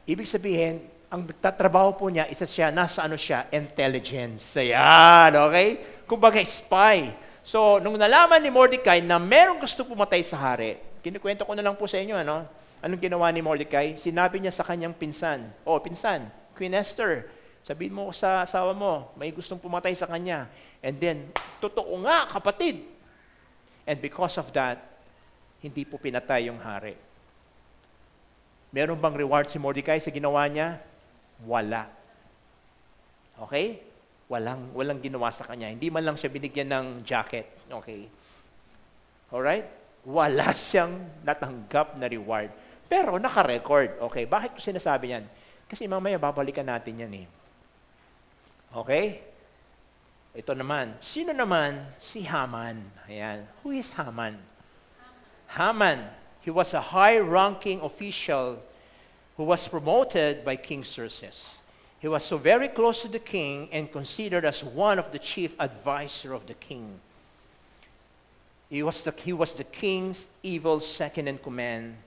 Ibig sabihin, ang nagtatrabaho po niya, isa siya, nasa intelligence. Ayan, okay? Kumbaga, spy. So, nung nalaman ni Mordecai na merong gusto pumatay sa hari, kinukwento ko na lang po sa inyo, anong ginawa ni Mordecai? Sinabi niya sa kanyang pinsan, pinsan, Queen Esther, sabihin mo sa asawa mo, may gustong pumatay sa kanya. And then, totoo nga, kapatid. And because of that, hindi po pinatay yung hari. Meron bang reward si Mordecai sa ginawa niya? Wala. Okay? Walang ginawa sa kanya. Hindi man lang siya binigyan ng jacket. Okay? Alright? Wala siyang natanggap na reward. Pero naka-record. Okay? Bakit ko sinasabi yan? Kasi mamaya babalikan natin yan eh. Okay? Ito naman. Sino naman? Si Haman. Ayan. Who is Haman? Haman. He was a high-ranking official who was promoted by King Xerxes. He was so very close to the king and considered as one of the chief advisor of the king. He was the king's evil second in command,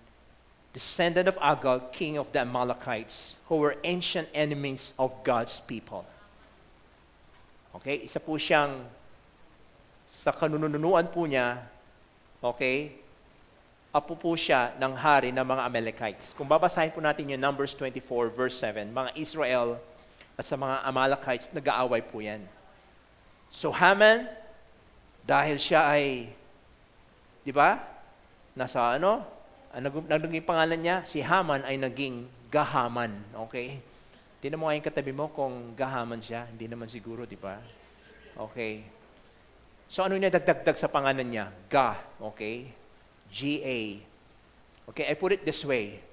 descendant of Agag, king of the Amalekites, who were ancient enemies of God's people. Okay, isa po siyang sa kanununuan po niya, okay, apo po siya ng hari ng mga Amalekites. Kung babasahin po natin yung Numbers 24 verse 7, mga Israel at sa mga Amalekites, nag-aaway po yan. So Haman, dahil siya ay, di ba, nasa ano, naging pangalan niya, si Haman ay naging Gahaman. Okay? Tingnan mo ngayon katabi mo kung Gahaman siya, hindi naman siguro, di ba? Okay. So ano niya dagdag sa pangalan niya? Ga, okay? G-A. Okay, I put it this way.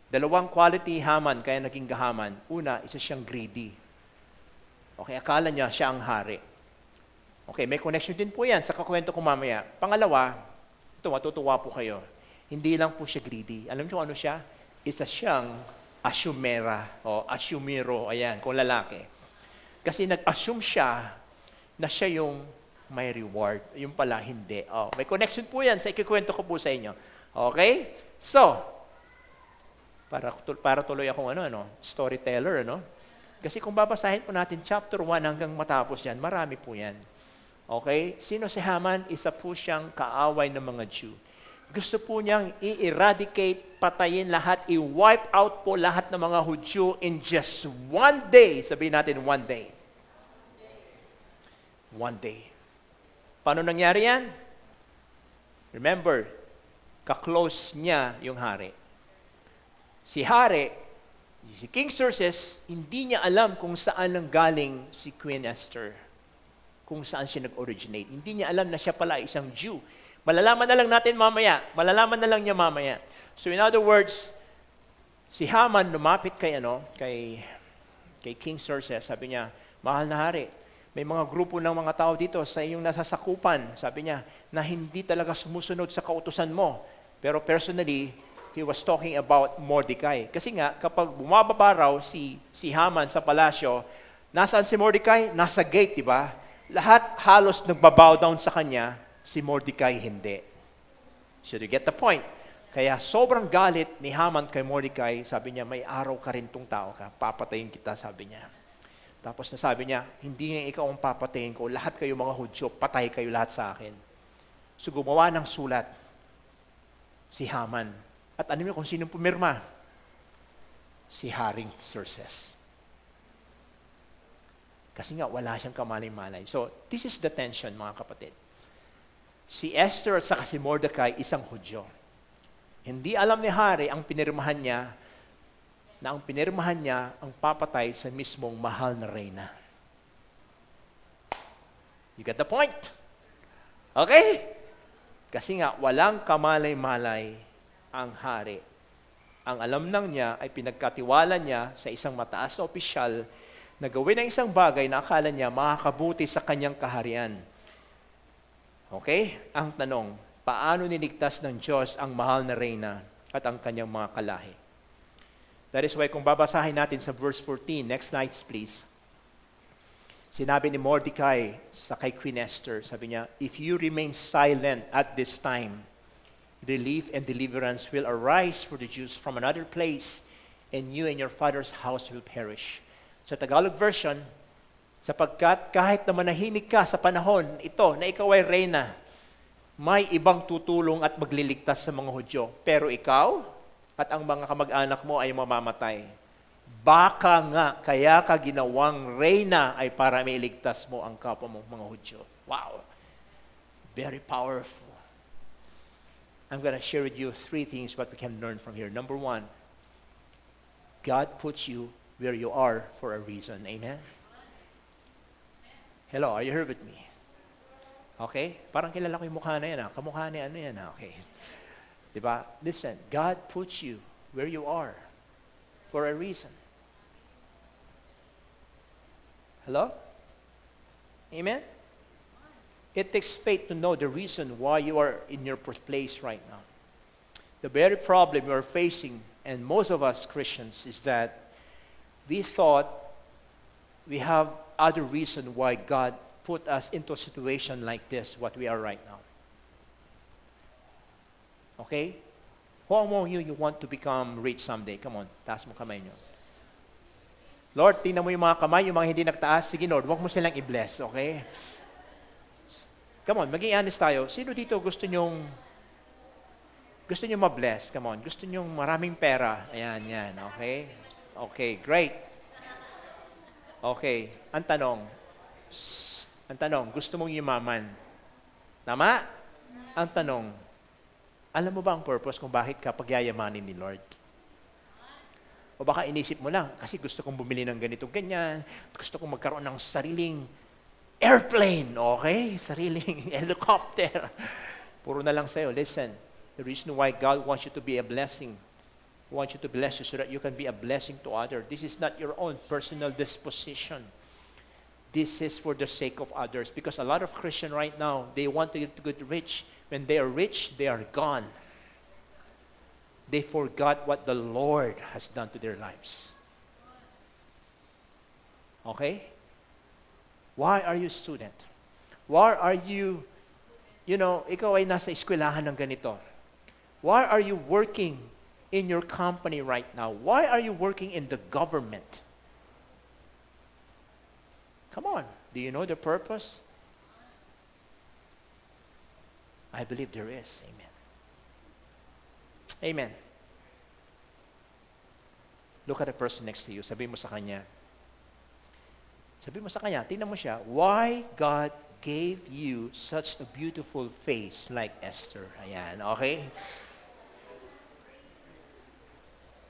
Dalawang quality Haman kaya naging Gahaman. Una, isa siyang greedy. Okay, akala niya siya ang hari. Okay, may connection din po yan sa kakwento ko mamaya. Pangalawa, ito, matutuwa po kayo. Hindi lang po siya greedy. Alam niyo ano siya? Isa siyang asumera o asumiro, ayan, kung lalaki. Kasi nag-assume siya na siya yung may reward. Yung pala, hindi. Oh, may connection po yan sa ikikwento ko po sa inyo. Okay? So, para tuloy akong storyteller, Kasi kung babasahin po natin chapter 1 hanggang matapos yan, marami po yan. Okay? Sino si Haman? Isa po siyang kaaway ng mga Jew. Gusto po niyang i-eradicate, patayin lahat, i-wipe out po lahat ng mga Hudyo in just one day. Sabihin natin, one day. One day. Paano nangyari yan? Remember, ka-close niya yung hari. Si King Xerxes, hindi niya alam kung saan nanggaling si Queen Esther. Kung saan siya nag-originate. Hindi niya alam na siya pala isang Jew. Malalaman na lang natin mamaya. Malalaman na lang niya mamaya. So in other words, si Haman lumapit kay King Xerxes. Sabi niya, mahal na hari, may mga grupo ng mga tao dito sa iyong nasasakupan, sabi niya, na hindi talaga sumusunod sa kautusan mo. Pero personally, he was talking about Mordecai. Kasi nga, kapag bumababa raw si Haman sa palasyo, nasaan si Mordecai? Nasa gate, di ba? Lahat halos nagbabow down sa kanya, si Mordecai hindi. So you get the point? Kaya sobrang galit ni Haman kay Mordecai, sabi niya, may araw ka rin tong tao ka, papatayin kita, sabi niya. Tapos nasabi niya, hindi nga ikaw ang papatayin ko, lahat kayo mga Hudyo, patay kayo lahat sa akin. So gumawa ng sulat si Haman. At ano niyo kung sinong pumirma? Si Haring Xerxes. Kasi nga wala siyang kamalay-malay. So this is the tension, mga kapatid. Si Esther at saka si Mordecai, isang Hudyo. Hindi alam ni Hari ang pinirmahan niya ang papatay sa mismong mahal na reyna. You get the point? Okay? Kasi nga, walang kamalay-malay ang hari. Ang alam lang niya ay pinagkatiwala niya sa isang mataas na opisyal na gawin ang isang bagay na akala niya makakabuti sa kanyang kaharian. Okay? Ang tanong, paano niligtas ng Diyos ang mahal na reyna at ang kanyang mga kalahi? That is why kung babasahin natin sa verse 14, next slide please. Sinabi ni Mordecai sa kay Queen Esther, sabi niya, if you remain silent at this time, relief and deliverance will arise for the Jews from another place, and you and your father's house will perish. Sa Tagalog version, sapagkat kahit na manahimik ka sa panahon ito na ikaw ay reyna, may ibang tutulong at magliligtas sa mga Hudyo. Pero ikaw at ang mga kamag-anak mo ay mamamatay. Baka nga, kaya ka ginawang reyna ay para mailigtas mo ang kapwa mong mga Hudyo. Wow! Very powerful. I'm going to share with you 3 things what we can learn from here. Number 1, God puts you where you are for a reason. Amen? Hello, are you here with me? Okay? Parang kilala ko yung mukha na yan. Kamukha ni ano yan. Okay. Diba? Listen, God puts you where you are for a reason. Hello? Amen? It takes faith to know the reason why you are in your place right now. The very problem we are facing, and most of us Christians, is that we thought we have other reason why God put us into a situation like this, what we are right now. Okay? Who among you want to become rich someday? Come on, taas mo kamay nyo. Lord, tingnan mo yung mga kamay, yung mga hindi nagtaas. Sige Lord, huwag mo silang i-bless, okay? Come on, maging honest tayo. Sino dito gusto nyong ma-bless? Come on, gusto nyong maraming pera? Ayan, yan, okay? Okay, great. Okay, ang tanong, gusto mong yumaman? Tama? Ang tanong, alam mo ba ang purpose kung bakit ka pagyayamanin ni Lord? O baka inisip mo lang, kasi gusto kong bumili ng ganito, ganyan. Gusto kong magkaroon ng sariling airplane, okay? Sariling helicopter. Puro na lang sa'yo. Listen, the reason why God wants you to be a blessing, wants you to bless you so that you can be a blessing to others. This is not your own personal disposition. This is for the sake of others. Because a lot of Christians right now, they want to get rich. When they are rich, they are gone. They forgot what the Lord has done to their lives. Okay? Why are you a student? Why are you, ikaw ay nasa eskwelahan ng ganito. Why are you working in your company right now? Why are you working in the government? Come on. Do you know the purpose? I believe there is. Amen. Amen. Look at the person next to you. Sabi mo sa kanya, tingnan mo siya, why God gave you such a beautiful face like Esther. Ayan, okay?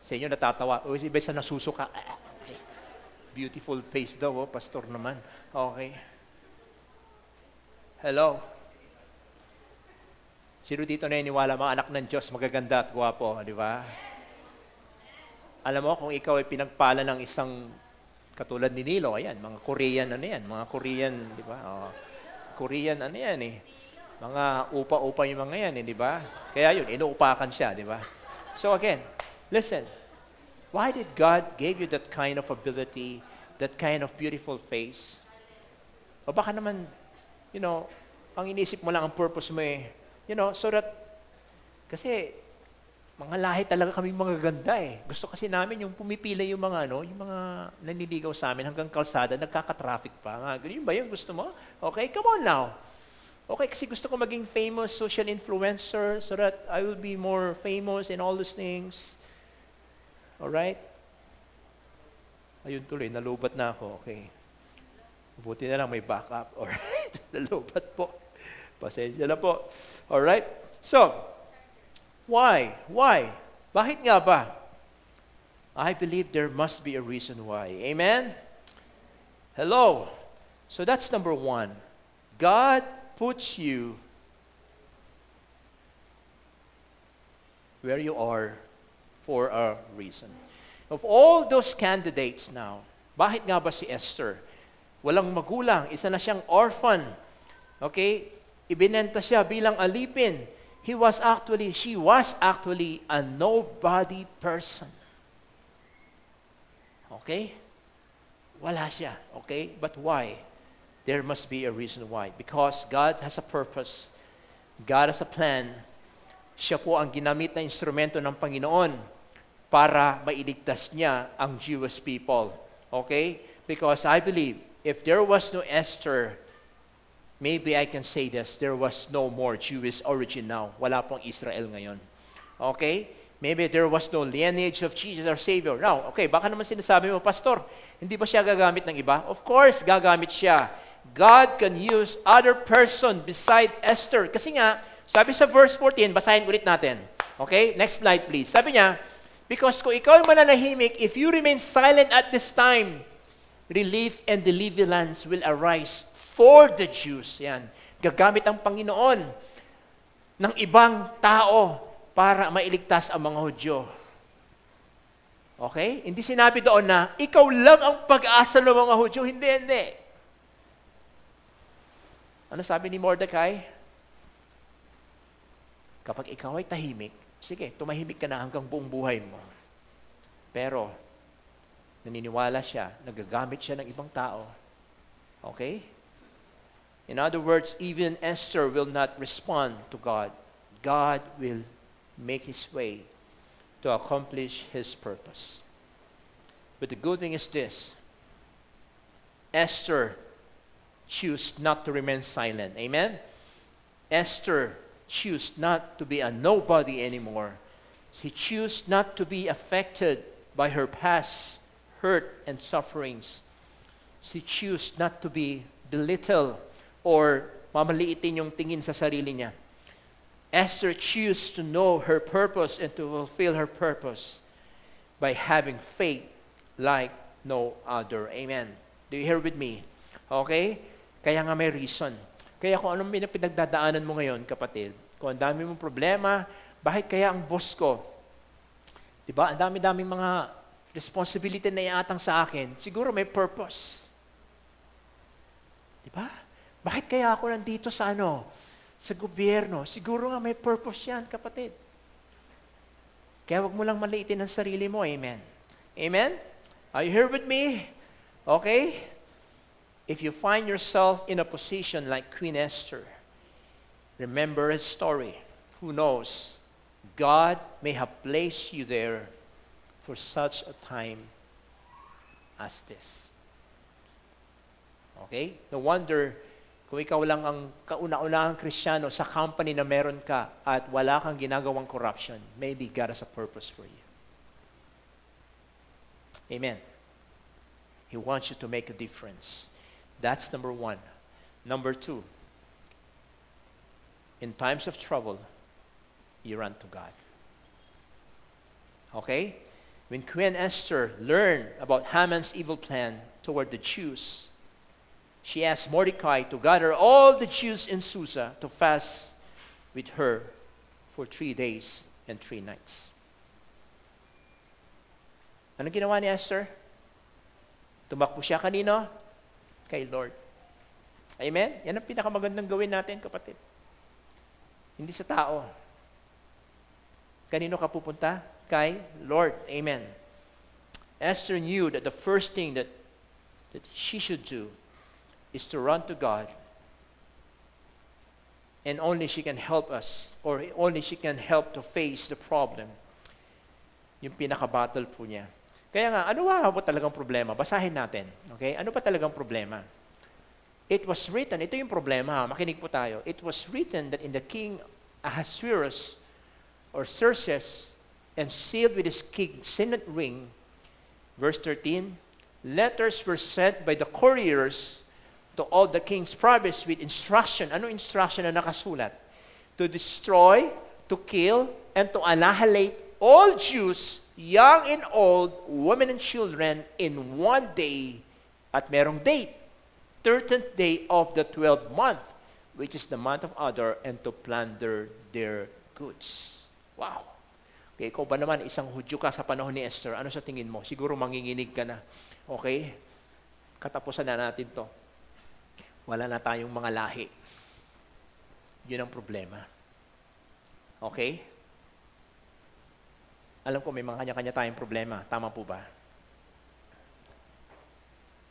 Sa inyo natatawa, o iba sa nasusuka, okay. Beautiful face daw, pastor naman. Okay. Hello? Sino dito naniniwala, mga anak ng Diyos, magaganda at gwapo, di ba? Alam mo, kung ikaw ay pinagpala ng isang katulad ni Nilo, ayan, mga Korean, mga Korean, di ba? Korean, mga upa-upa yung mga yan, di ba? Kaya yun, inuupakan siya, di ba? So again, listen, why did God give you that kind of ability, that kind of beautiful face? O baka naman, ang inisip mo lang, ang purpose mo so that, kasi, mga lahi talaga kaming mga ganda eh. Gusto kasi namin yung pumipila yung mga naniligaw sa amin hanggang kalsada, nagkaka-traffic pa. Yun ba yung gusto mo? Okay, come on now. Okay, kasi gusto ko maging famous social influencer so that I will be more famous in all those things. Alright? Ayun tuloy, nalubat na ako. Okay. Buti na lang may backup. Alright? Nalubat po. Pasensya na po. Alright? So, why? Why? Bakit nga ba? I believe there must be a reason why. Amen? Hello? So that's number 1. God puts you where you are for a reason. Of all those candidates now, bakit nga ba si Esther? Walang magulang, isa na siyang orphan. Okay? Ibinenta siya bilang alipin. She was actually a nobody person. Okay? Wala siya. Okay? But why? There must be a reason why. Because God has a purpose. God has a plan. Siya po ang ginamit na instrumento ng Panginoon para mailigtas niya ang Jewish people. Okay? Because I believe, if there was no Esther, maybe I can say this, there was no more Jewish origin now. Wala pong Israel ngayon. Okay? Maybe there was no lineage of Jesus our Savior. Now, okay, baka naman sinasabi mo, Pastor, hindi ba siya gagamit ng iba? Of course, gagamit siya. God can use other person beside Esther. Kasi nga, Sabi sa verse 14, basahin ulit natin. Okay? Next slide please. Sabi niya, because kung ikaw ay mananahimik, if you remain silent at this time, relief and deliverance will arise for the Jews. Yan. Gagamit ang Panginoon ng ibang tao para mailigtas ang mga Hudyo. Okay? Hindi sinabi doon na, ikaw lang ang pag-asa ng mga Hudyo. Hindi, hindi. Ano sabi ni Mordecai? Kapag ikaw ay tahimik, sige, tumahimik ka na hanggang buong buhay mo. Pero, naniniwala siya, nagagamit siya ng ibang tao. Okay? In other words, even Esther will not respond to God. God will make His way to accomplish His purpose. But the good thing is this. Esther chose not to remain silent. Amen? Esther chose not to be a nobody anymore. She chose not to be affected by her past hurt and sufferings. She chose not to be belittled or mamaliitin yung tingin sa sarili niya. Esther chose to know her purpose and to fulfill her purpose by having faith like no other. Amen. Do you hear with me? Okay? Kaya nga may reason. Kaya kung anong pinagdadaanan mo ngayon, kapatid, kung ang dami mong problema, bakit kaya ang boss ko, diba, ang dami-daming mga responsibility na iatang sa akin, siguro may purpose. Diba? Bakit kaya ako nandito sa sa gobyerno? Siguro nga may purpose yan, kapatid. Kaya wag mo lang maliitin ang sarili mo. Amen. Amen? Are you here with me? Okay? If you find yourself in a position like Queen Esther, remember his story. Who knows? God may have placed you there for such a time as this. Okay? No wonder kung ikaw lang ang kauna-unahang Kristiyano sa company na meron ka at wala kang ginagawang corruption, maybe God has a purpose for you. Amen. He wants you to make a difference. That's number one. Number two, in times of trouble, you run to God. Okay? When Queen Esther learned about Haman's evil plan toward the Jews, she asked Mordecai to gather all the Jews in Susa to fast with her for 3 days and 3 nights. Ano ginawa ni Esther? Tumakbo siya kanino? Kay Lord. Amen? Yan ang pinakamagandang gawin natin, kapatid. Hindi sa tao. Kanino ka pupunta? Kay Lord. Amen. Esther knew that the first thing that she should do is to run to God. And only she can help us, or only she can help to face the problem. Yung pinaka-battle po niya. Kaya nga, ano ba talagang problema? Basahin natin. Okay? Ano ba talagang problema? It was written, ito yung problema, makinig po tayo. It was written that in the king Ahasuerus, or Xerxes, and sealed with his king signet ring, verse 13, letters were sent by the couriers to all the king's province with instruction. Ano instruction na nakasulat? To destroy, to kill, and to annihilate all Jews, young and old, women and children, in 1 day, at merong date, 13th day of the 12th month, which is the month of Adar, and to plunder their goods. Wow! Okay, ikaw ba naman, isang Hudyo ka sa panahon ni Esther, ano sa tingin mo? Siguro manginginig ka na. Okay? Katapusan na natin to. Wala na tayong mga lahi. Yun ang problema. Okay? Alam ko may mga kanya-kanya tayong problema. Tama po ba?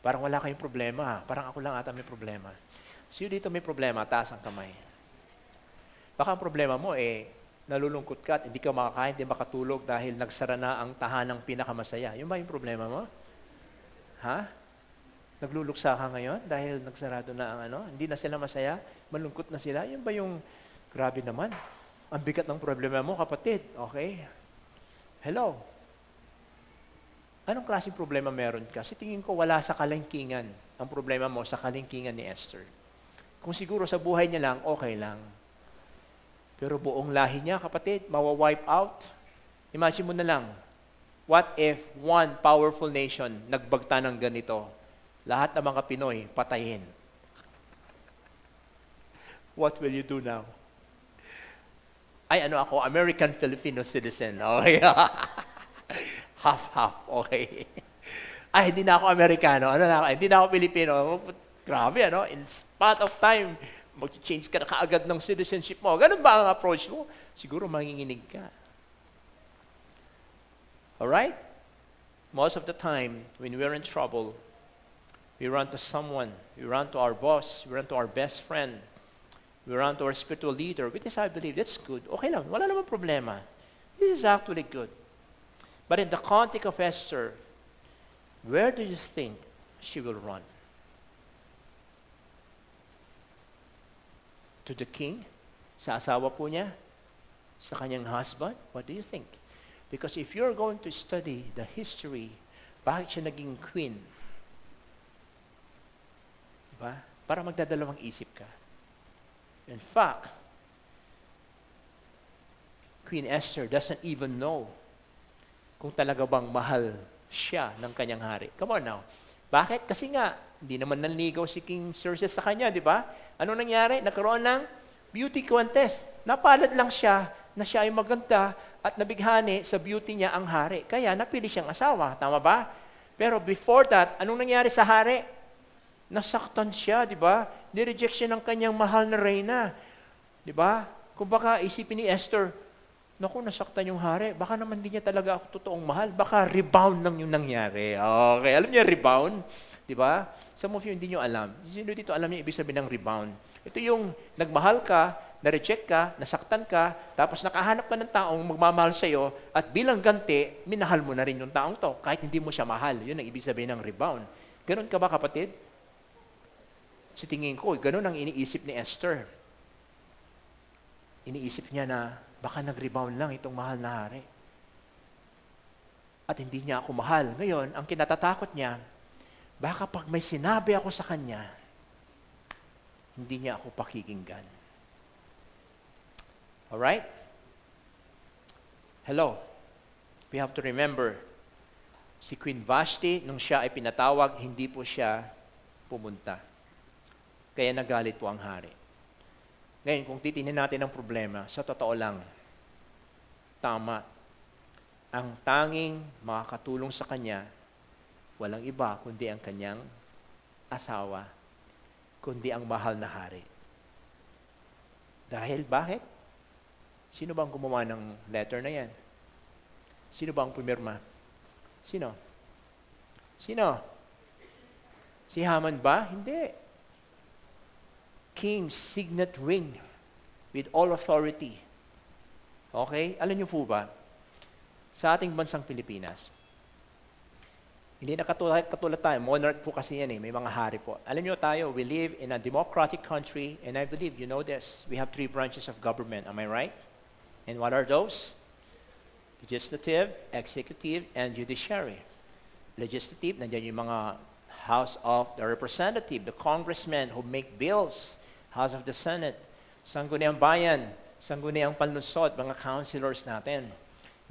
Parang wala kayong problema. Parang ako lang ata may problema. Sino dito may problema? Taas ang kamay. Baka ang problema mo nalulungkot ka at hindi ka makakain, hindi makatulog dahil nagsara na ang tahanang pinakamasaya. Yun ba yung problema mo? Ha? Nagluluksa ka ngayon dahil nagsarado na ang hindi na sila masaya, malungkot na sila. Yun ba yung, grabe naman, ang bigat ng problema mo, kapatid. Okay? Hello? Anong klaseng problema meron ka? Kasi tingin ko wala sa kalangkingan ang problema mo sa kalangkingan ni Esther. Kung siguro sa buhay niya lang, okay lang. Pero buong lahi niya, kapatid, mawa-wipe out. Imagine mo na lang, what if one powerful nation nagbagta ng ganito? Lahat ng mga Pinoy, patayin. What will you do now? Ay, ano ako, American-Filipino citizen. Okay. Half-half, okay. Ay, hindi na ako Amerikano. Ano na ako? Hindi na ako Pilipino. Grabe, ano? In spot of time, mag-change ka na kaagad ng citizenship mo. Ganun ba ang approach mo? Siguro manginginig ka. Alright? Most of the time, when we're in trouble, we run to someone. We run to our boss. We run to our best friend. We run to our spiritual leader. Which is, I believe, that's good. Okay lang. Wala namang problema. This is actually good. But in the context of Esther, where do you think she will run? To the king? Sa asawa po niya? Sa kanyang husband? What do you think? Because if you're going to study the history, bakit siya naging queen? Diba? Para magdadalawang isip ka. In fact, Queen Esther doesn't even know kung talaga bang mahal siya ng kanyang hari. Come on now. Bakit? Kasi nga, hindi naman nanligaw si King Xerxes sa kanya, di ba? Ano nangyari? Nagkaroon ng beauty contest. Napalad lang siya na siya ay maganda at nabighani sa beauty niya ang hari. Kaya napili siyang asawa. Tama ba? Pero before that, anong nangyari sa hari? Nasaktan siya, di ba? Nireject siya ng kanyang mahal na reyna. Di ba? Kung baka isipin ni Esther, naku, nasaktan yung hari. Baka naman hindi niya talaga ako totoong mahal. Baka rebound lang yung nangyari. Okay, alam niya rebound? Di ba? Some of you hindi niyo alam. Sino dito alam niya ibig sabihin ng rebound? Ito yung nagmahal ka, na-reject ka, nasaktan ka, tapos nakahanap ka ng taong magmamahal sa'yo, at bilang ganti, minahal mo na rin yung taong to, kahit hindi mo siya mahal. Yun ang ibig sabihin ng rebound. Ganon ka ba, kapatid? Sa tingin ko, ganon ang iniisip ni Esther. Iniisip niya na, baka nag-rebound lang itong mahal na hari. At hindi niya ako mahal. Ngayon, ang kinatatakot niya, baka pag may sinabi ako sa kanya, hindi niya ako pakikinggan. Alright? Hello. We have to remember, si Queen Vashti, nung siya ay pinatawag, hindi po siya pumunta. Kaya nagalit po ang hari. Ngayon, kung titingnan natin ang problema, sa totoo lang, tama. Ang tanging makakatulong sa kanya, walang iba kundi ang kanyang asawa, kundi ang mahal na hari. Dahil bakit? Sino bang gumawa ng letter na yan? Sino bang pumirma? Sino? Sino? Si Haman ba? Hindi. King's signet ring with all authority. Okay? Alam niyo po ba, sa ating bansang Pilipinas, hindi na katulad tayo, monarch po kasi yan eh, may mga hari po. Alam niyo tayo, we live in a democratic country, and I believe you know this, we have 3 branches of government, am I right? And what are those? Legislative, executive, and judiciary. Legislative, nandiyan yung mga House of the Representative, the congressmen who make bills, House of the Senate, Sangguniang Bayan, Sangguniang Panlunsod, mga councilors natin.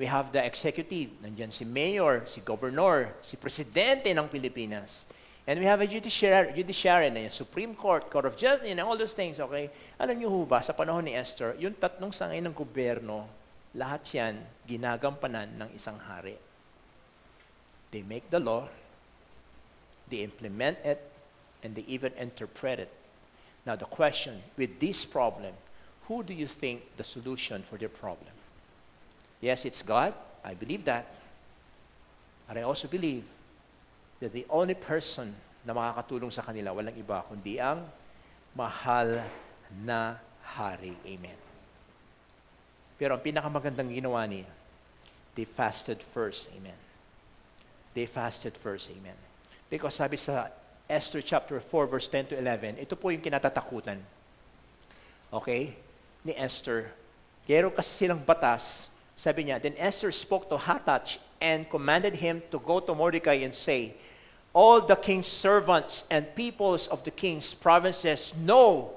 We have the executive, nandiyan si mayor, si governor, si presidente ng Pilipinas. And we have a judiciary na yung Supreme Court, Court of Justice, and all those things, okay? Alam niyo ho ba, sa panahon ni Esther, yung 3 sangay ng gobyerno, lahat yan ginagampanan ng isang hari. They make the law, they implement it, and they even interpret it. Now the question, with this problem, who do you think the solution for their problem? Yes, it's God. I believe that. But I also believe that the only person na makakatulong sa kanila, walang iba, kundi ang mahal na hari. Amen. Pero ang pinakamagandang ginawa niya, they fasted first. Amen. They fasted first. Amen. Because sabi sa Esther chapter 4, verse 10 to 11, ito po yung kinatatakutan. Okay? Ni Esther. Kero kasi silang batas, sabi niya, then Esther spoke to Hathach and commanded him to go to Mordecai and say, all the king's servants and peoples of the king's provinces know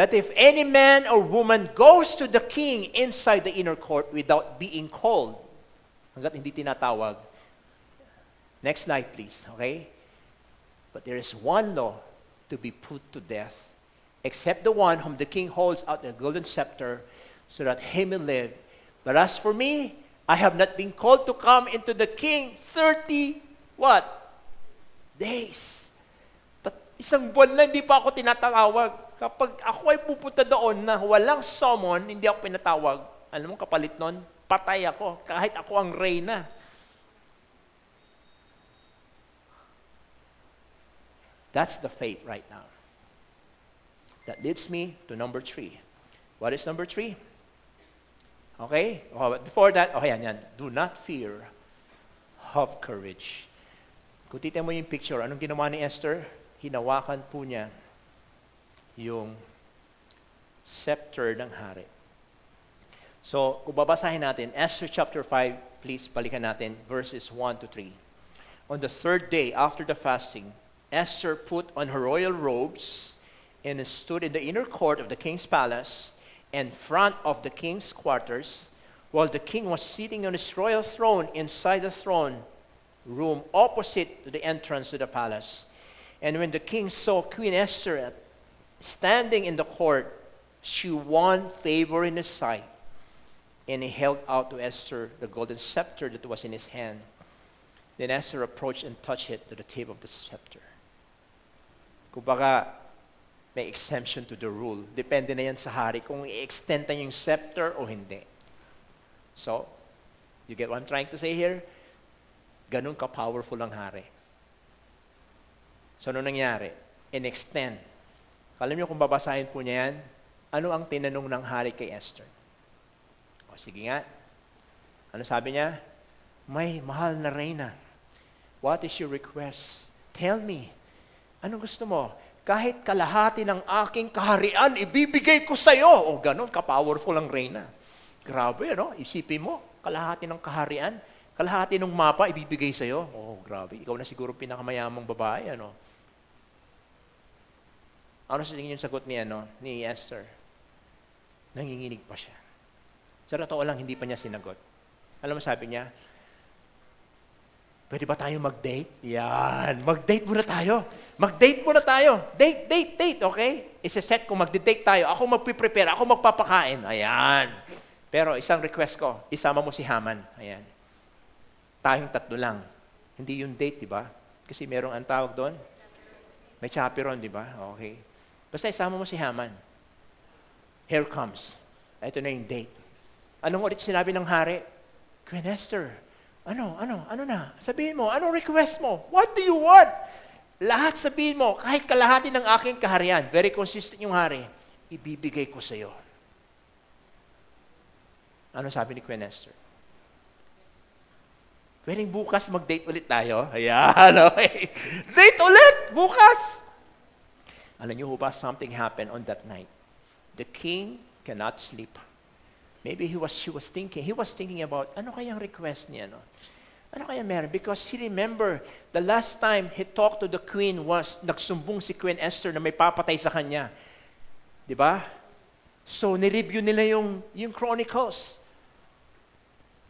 that if any man or woman goes to the king inside the inner court without being called, hanggat hindi tinatawag, next slide please, okay? But there is one law to be put to death, except the one whom the king holds out the golden scepter, so that he may live. But as for me, I have not been called to come into the king 30, what? Days. Isang buwan na hindi pa ako tinatawag. Kapag ako ay pupunta doon na walang summon, hindi ako pinatawag. Alam mo, kapalit nun, patay ako, kahit ako ang reyna. That's the fate right now. That leads me to number 3. What is number 3? Okay? But before that, yan. Do not fear, have courage. Kung titignan mo yung picture, anong ginawa ni Esther? Hinawakan po niya yung scepter ng hari. So, kung babasahin natin, Esther chapter 5, please balikan natin, verses 1 to 3. On the third day after the fasting, Esther put on her royal robes and stood in the inner court of the king's palace in front of the king's quarters, while the king was sitting on his royal throne inside the throne room opposite to the entrance to the palace. And when the king saw Queen Esther standing in the court, she won favor in his sight. And he held out to Esther the golden scepter that was in his hand. Then Esther approached and touched it to the tip of the scepter. Kumbaga, may exemption to the rule. Depende na yan sa hari kung i-extend na yung scepter o hindi. So, you get what I'm trying to say here? Ganun ka-powerful ang hari. So, ano nangyari? In-extend. Alam niyo kung babasahin po niya yan, ano ang tinanong ng hari kay Esther? O sige nga. Ano sabi niya? May mahal na reyna. What is your request? Tell me. Anong gusto mo? Kahit kalahati ng aking kaharian, ibibigay ko sa iyo. O ganun, ka-powerful ang reyna. Grabe, ano? Isipin mo, kalahati ng kaharian, kalahati ng mapa, ibibigay sa iyo. Oh, grabe. Ikaw na siguro pinakamayamang babae, ano? Ano sa tingin yung sagot ni Esther? Nanginginig pa siya. Sa totoo lang, hindi pa niya sinagot. Alam mo, sabi niya, pwede ba tayo mag-date? Yan, mag-date muna tayo. Mag-date muna tayo. Date, okay? Isa-set kung mag-date tayo. Ako magpiprepare, ako magpapakain. Ayan. Pero isang request ko, isama mo si Haman. Ayan. Tayong tatlo lang. Hindi yung date, di ba? Kasi merong ang tawag doon. May chaperon, di ba? Okay. Basta isama mo si Haman. Here comes. Ito na yung date. Anong ulit sinabi ng hari? Queen Esther, ano na? Sabihin mo, anong request mo? What do you want? Lahat sabihin mo, kahit kalahati ng aking kaharian, very consistent yung hari, ibibigay ko sa iyo. Ano sabi ni Queen Esther? Pwedeng bukas mag-date ulit tayo. Ayan, okay. Date ulit, bukas. Alam niyo ba, something happened on that night. The king cannot sleep. Maybe he was thinking about, ano kayang request niya, no? Ano kaya meron? Because he remember, the last time he talked to the queen was, nagsumbong si Queen Esther na may papatay sa kanya. Di ba? So, nireview nila yung Chronicles.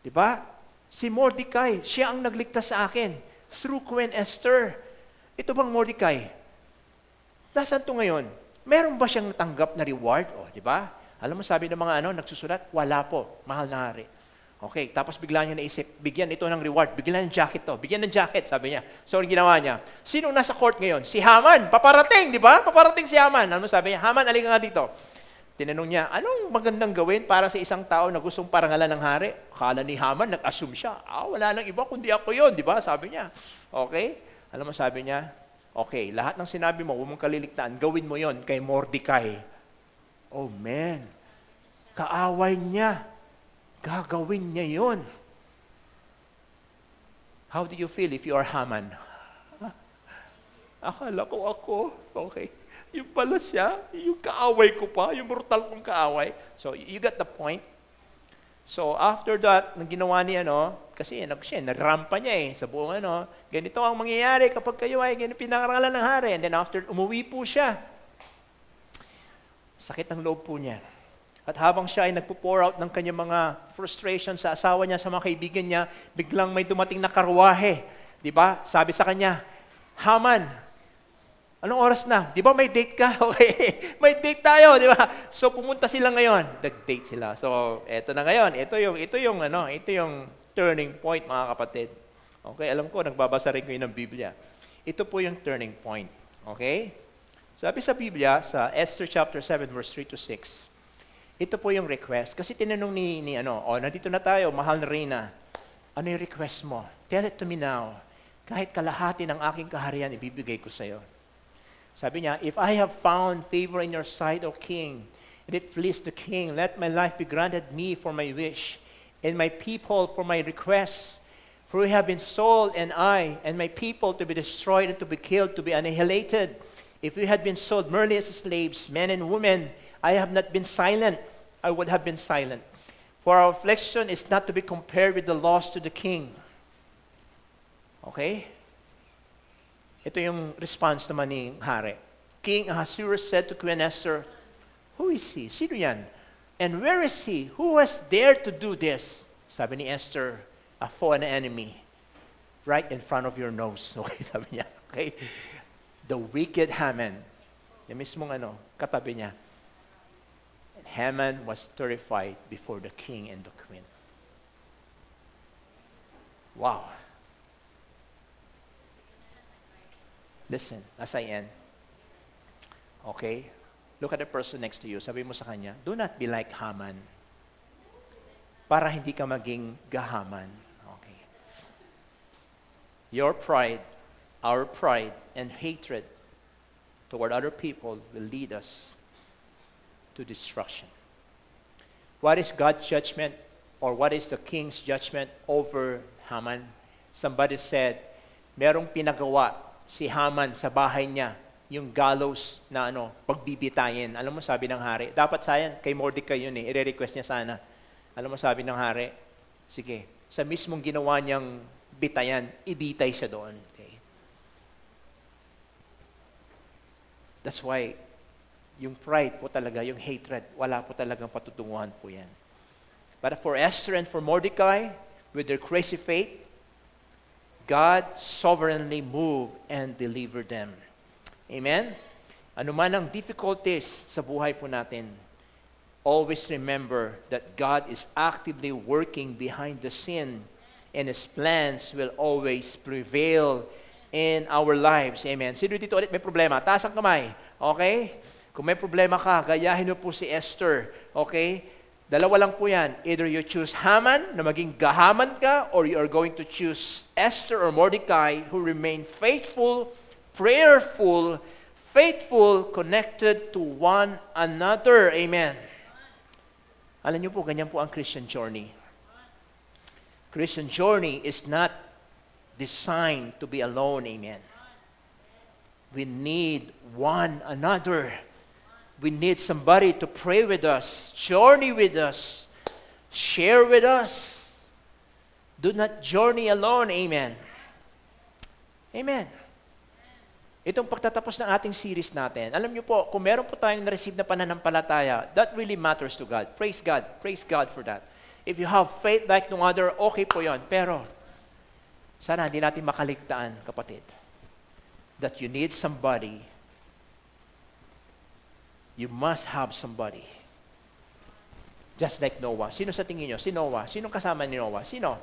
Di ba? Si Mordecai, siya ang nagligtas sa akin through Queen Esther. Ito bang Mordecai? Nasaan to ngayon? Meron ba siyang natanggap na reward? O, di ba? Alam mo, sabi ng mga nagsusulat, wala po, mahal na hari. Okay, tapos bigla niya naisip, bigyan ito ng reward, bigyan ng jacket to, bigyan ng jacket, sabi niya. So, ang ginawa niya, sinong nasa court ngayon? Si Haman, paparating, di ba? Paparating si Haman. Alam mo, sabi niya, Haman, alika nga dito. Tinanong niya, anong magandang gawin para sa isang tao na gustong parangalan ng hari? Akala ni Haman, nag-assume siya. Wala nang iba, kundi ako yun, di ba? Sabi niya. Okay? Alam mo, sabi niya, okay, lahat ng sinabi mo, huwag mong kaliligtaan, gawin mo yon kay Mordecai. Oh man, kaaway niya. Gagawin niya yon. How do you feel if you are Haman? Akala ko ako. Okay. Yung pala siya, yung kaaway ko pa, yung brutal kong kaaway. So, you got the point. So, after that, nang ginawa niya, kasi narampa niya sa buong ganito ang mangyayari kapag kayo ay pinangarangalan ng hari. And then after, umuwi po siya. Sakit ng loob po niya. At habang siya ay nagpo-pour out ng kanyang mga frustration sa asawa niya, sa mga kaibigan niya, biglang may dumating na karwahe. Di ba? Sabi sa kanya, Haman, anong oras na? Di ba may date ka? Okay, may date tayo, di ba? So pumunta sila ngayon. Nag-date sila. So eto na ngayon. Ito yung turning point, mga kapatid. Okay, alam ko, nagbabasa rin kayo ng Biblia. Ito po yung turning point. Okay? Sabi sa Biblia, sa Esther chapter 7, verse 3 to 6, ito po yung request. Kasi tinanong nandito na tayo, mahal na Reyna, ano yung request mo? Tell it to me now. Kahit kalahati ng aking kaharian, ibibigay ko sa'yo. Sabi niya, if I have found favor in your sight, O King, and it please the King, let my life be granted me for my wish, and my people for my request. For we have been sold, and I, and my people, to be destroyed and to be killed, to be annihilated. If we had been sold merely as slaves, men and women, I have not been silent. I would have been silent. For our affliction is not to be compared with the loss to the king. Okay? Ito yung response naman ni Hari. King Ahasuerus said to Queen Esther, who is he? Sino yan? And where is he? Who has dared to do this? Sabi ni Esther, a foe and enemy, right in front of your nose. Okay, sabi niya. Okay? The wicked Haman. Yung mismong katabi niya. And Haman was terrified before the king and the queen. Wow. Listen, as I end. Okay? Look at the person next to you. Sabi mo sa kanya, do not be like Haman. Para hindi ka maging gahaman. Okay. Your pride, our pride, and hatred toward other people will lead us to destruction. What is God's judgment, or what is the king's judgment over Haman? Somebody said, merong pinagawa si Haman sa bahay niya, yung gallows na pagbibitayin. Alam mo, sabi ng hari, dapat sayan, kay Mordecai yun i-request niya sana. Alam mo, sabi ng hari, sige, sa mismong ginawa niyang bitayan, ibitay siya doon. Okay? That's why, yung pride po talaga, yung hatred, wala po talagang patutunguhan po yan. But for Esther and for Mordecai, with their crazy faith, God sovereignly moved and delivered them. Amen? Ano man ang difficulties sa buhay po natin, always remember that God is actively working behind the scene and His plans will always prevail in our lives. Amen? Sino dito ulit may problema? Taas ang kamay. Okay? Kung may problema ka, gayahin mo po si Esther. Okay? Dalawa lang po yan. Either you choose Haman, na maging gahaman ka, or you are going to choose Esther or Mordecai, who remain faithful, prayerful, faithful, connected to one another. Amen. Alam niyo po, ganyan po ang Christian journey. Christian journey is not designed to be alone. Amen. We need one another. We need somebody to pray with us, journey with us, share with us. Do not journey alone. Amen. Amen. Itong pagtatapos ng ating series natin, alam niyo po, kung meron po tayong na-receive na pananampalataya, that really matters to God. Praise God. Praise God for that. If you have faith like no other, okay po yon. Pero, sana hindi natin makaligtaan, kapatid, that you need somebody. You must have somebody. Just like Noah. Sino sa tingin nyo? Si Noah. Sinong kasama ni Noah? Sino?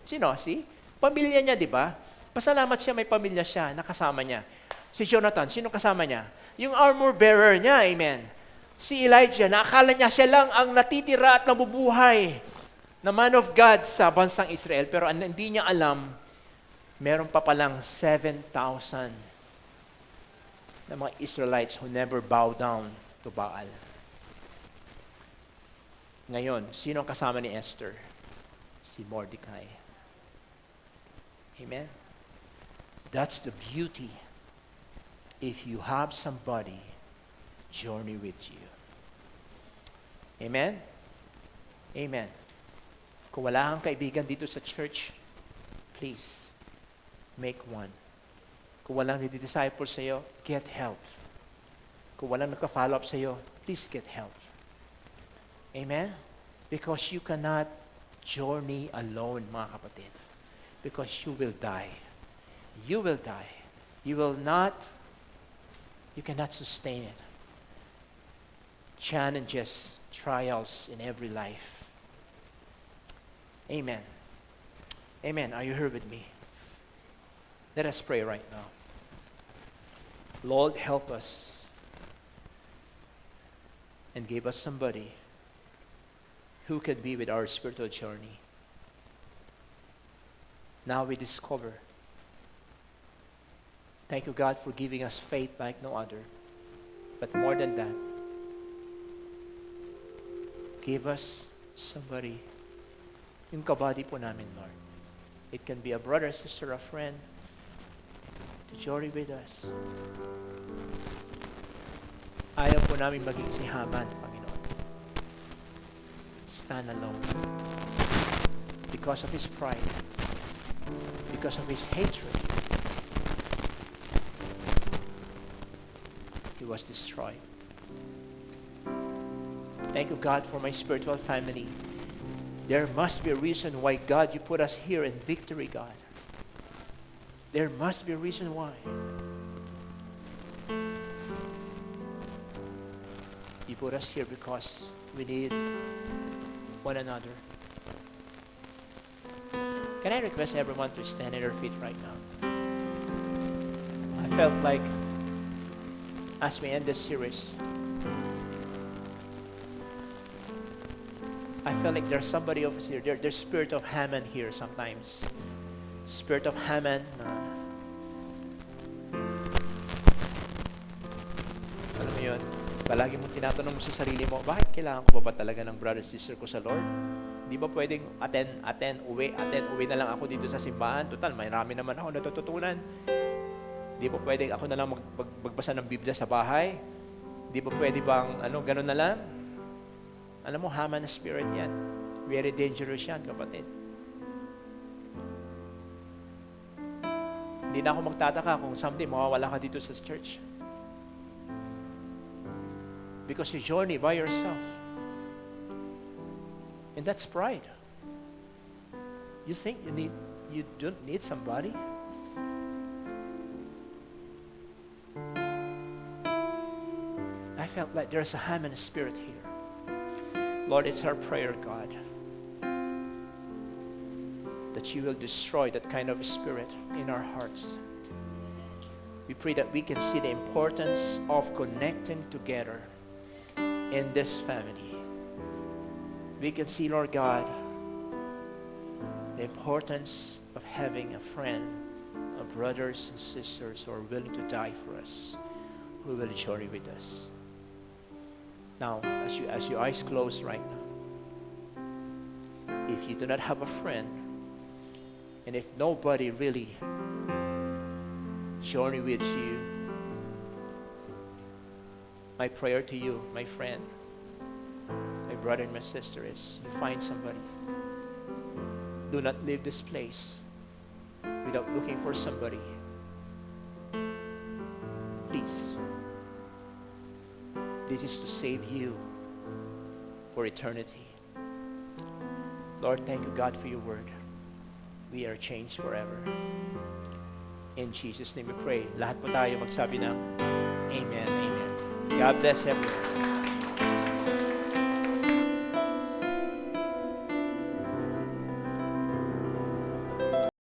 Sino? Si? Pamilya niya, di ba? Pasalamat siya, may pamilya siya, nakasama niya. Si Jonathan, sinong kasama niya? Yung armor bearer niya, amen. Si Elijah, nakakala niya siya lang ang natitira at nabubuhay na man of God sa bansang Israel. Pero hindi niya alam, meron pa palang 7,000 ng mga Israelites who never bow down to Baal. Ngayon, sino ang kasama ni Esther? Si Mordecai. Amen? That's the beauty. If you have somebody, journey with you. Amen? Amen. Kung wala kang kaibigan dito sa church, please, make one. Kung walang nidi-disciple sa'yo, get help. Kung walang nagka-follow up sa'yo, please get help. Amen? Because you cannot journey alone, mga kapatid. Because you will die. You will die. You cannot sustain it. Challenges, trials in every life. Amen. Amen. Are you here with me? Let us pray right now. Lord, help us and give us somebody who can be with our spiritual journey. Now we discover. Thank you, God, for giving us faith like no other. But more than that, give us somebody, yung kabady po namin, Lord. It can be a brother, sister, a friend, to journey with us. Ayaw po namin maging si Haman, Panginoon. Stand alone. Because of his pride, because of his hatred, he was destroyed. Thank you, God, for my spiritual family. There must be a reason why, God, you put us here in victory, God. There must be a reason why. You put us here because we need one another. Can I request everyone to stand at their feet right now? I felt like as we end this series, I feel like there's somebody over here. There's spirit of Haman here sometimes. Spirit of Haman. Alam mo yun, palagi mong tinatanong mo sa sarili mo, bakit kailangan ko ba talaga ng brother sister ko sa Lord? Di ba pwedeng attend, uwi na lang ako dito sa simbahan? Total, marami naman ako natututunan. Di ba pwedeng ako na lang magbasa ng Biblia sa bahay? Di ba pwede bang, ganun na lang? Alam mo, Haman na spirit yan. Very dangerous yan, kapatid. Hindi na ako magtataka kung someday mawawala ka dito sa church. Because you journey by yourself. And that's pride. You think you don't need somebody? I felt like there's a Haman spirit here. Lord, it's our prayer, God, that you will destroy that kind of spirit in our hearts. We pray that we can see the importance of connecting together in this family. We can see, Lord God, the importance of having a friend, of brothers and sisters who are willing to die for us, who will journey with us. Now, as your eyes close right now, if you do not have a friend, and if nobody really journey with you, my prayer to you, my friend, my brother and my sister, is you find somebody. Do not leave this place without looking for somebody. Please. This is to save you for eternity. Lord, thank you, God, for your word. We are changed forever. In Jesus' name we pray. Lahat po tayo magsabi ng Amen, Amen. God bless everyone.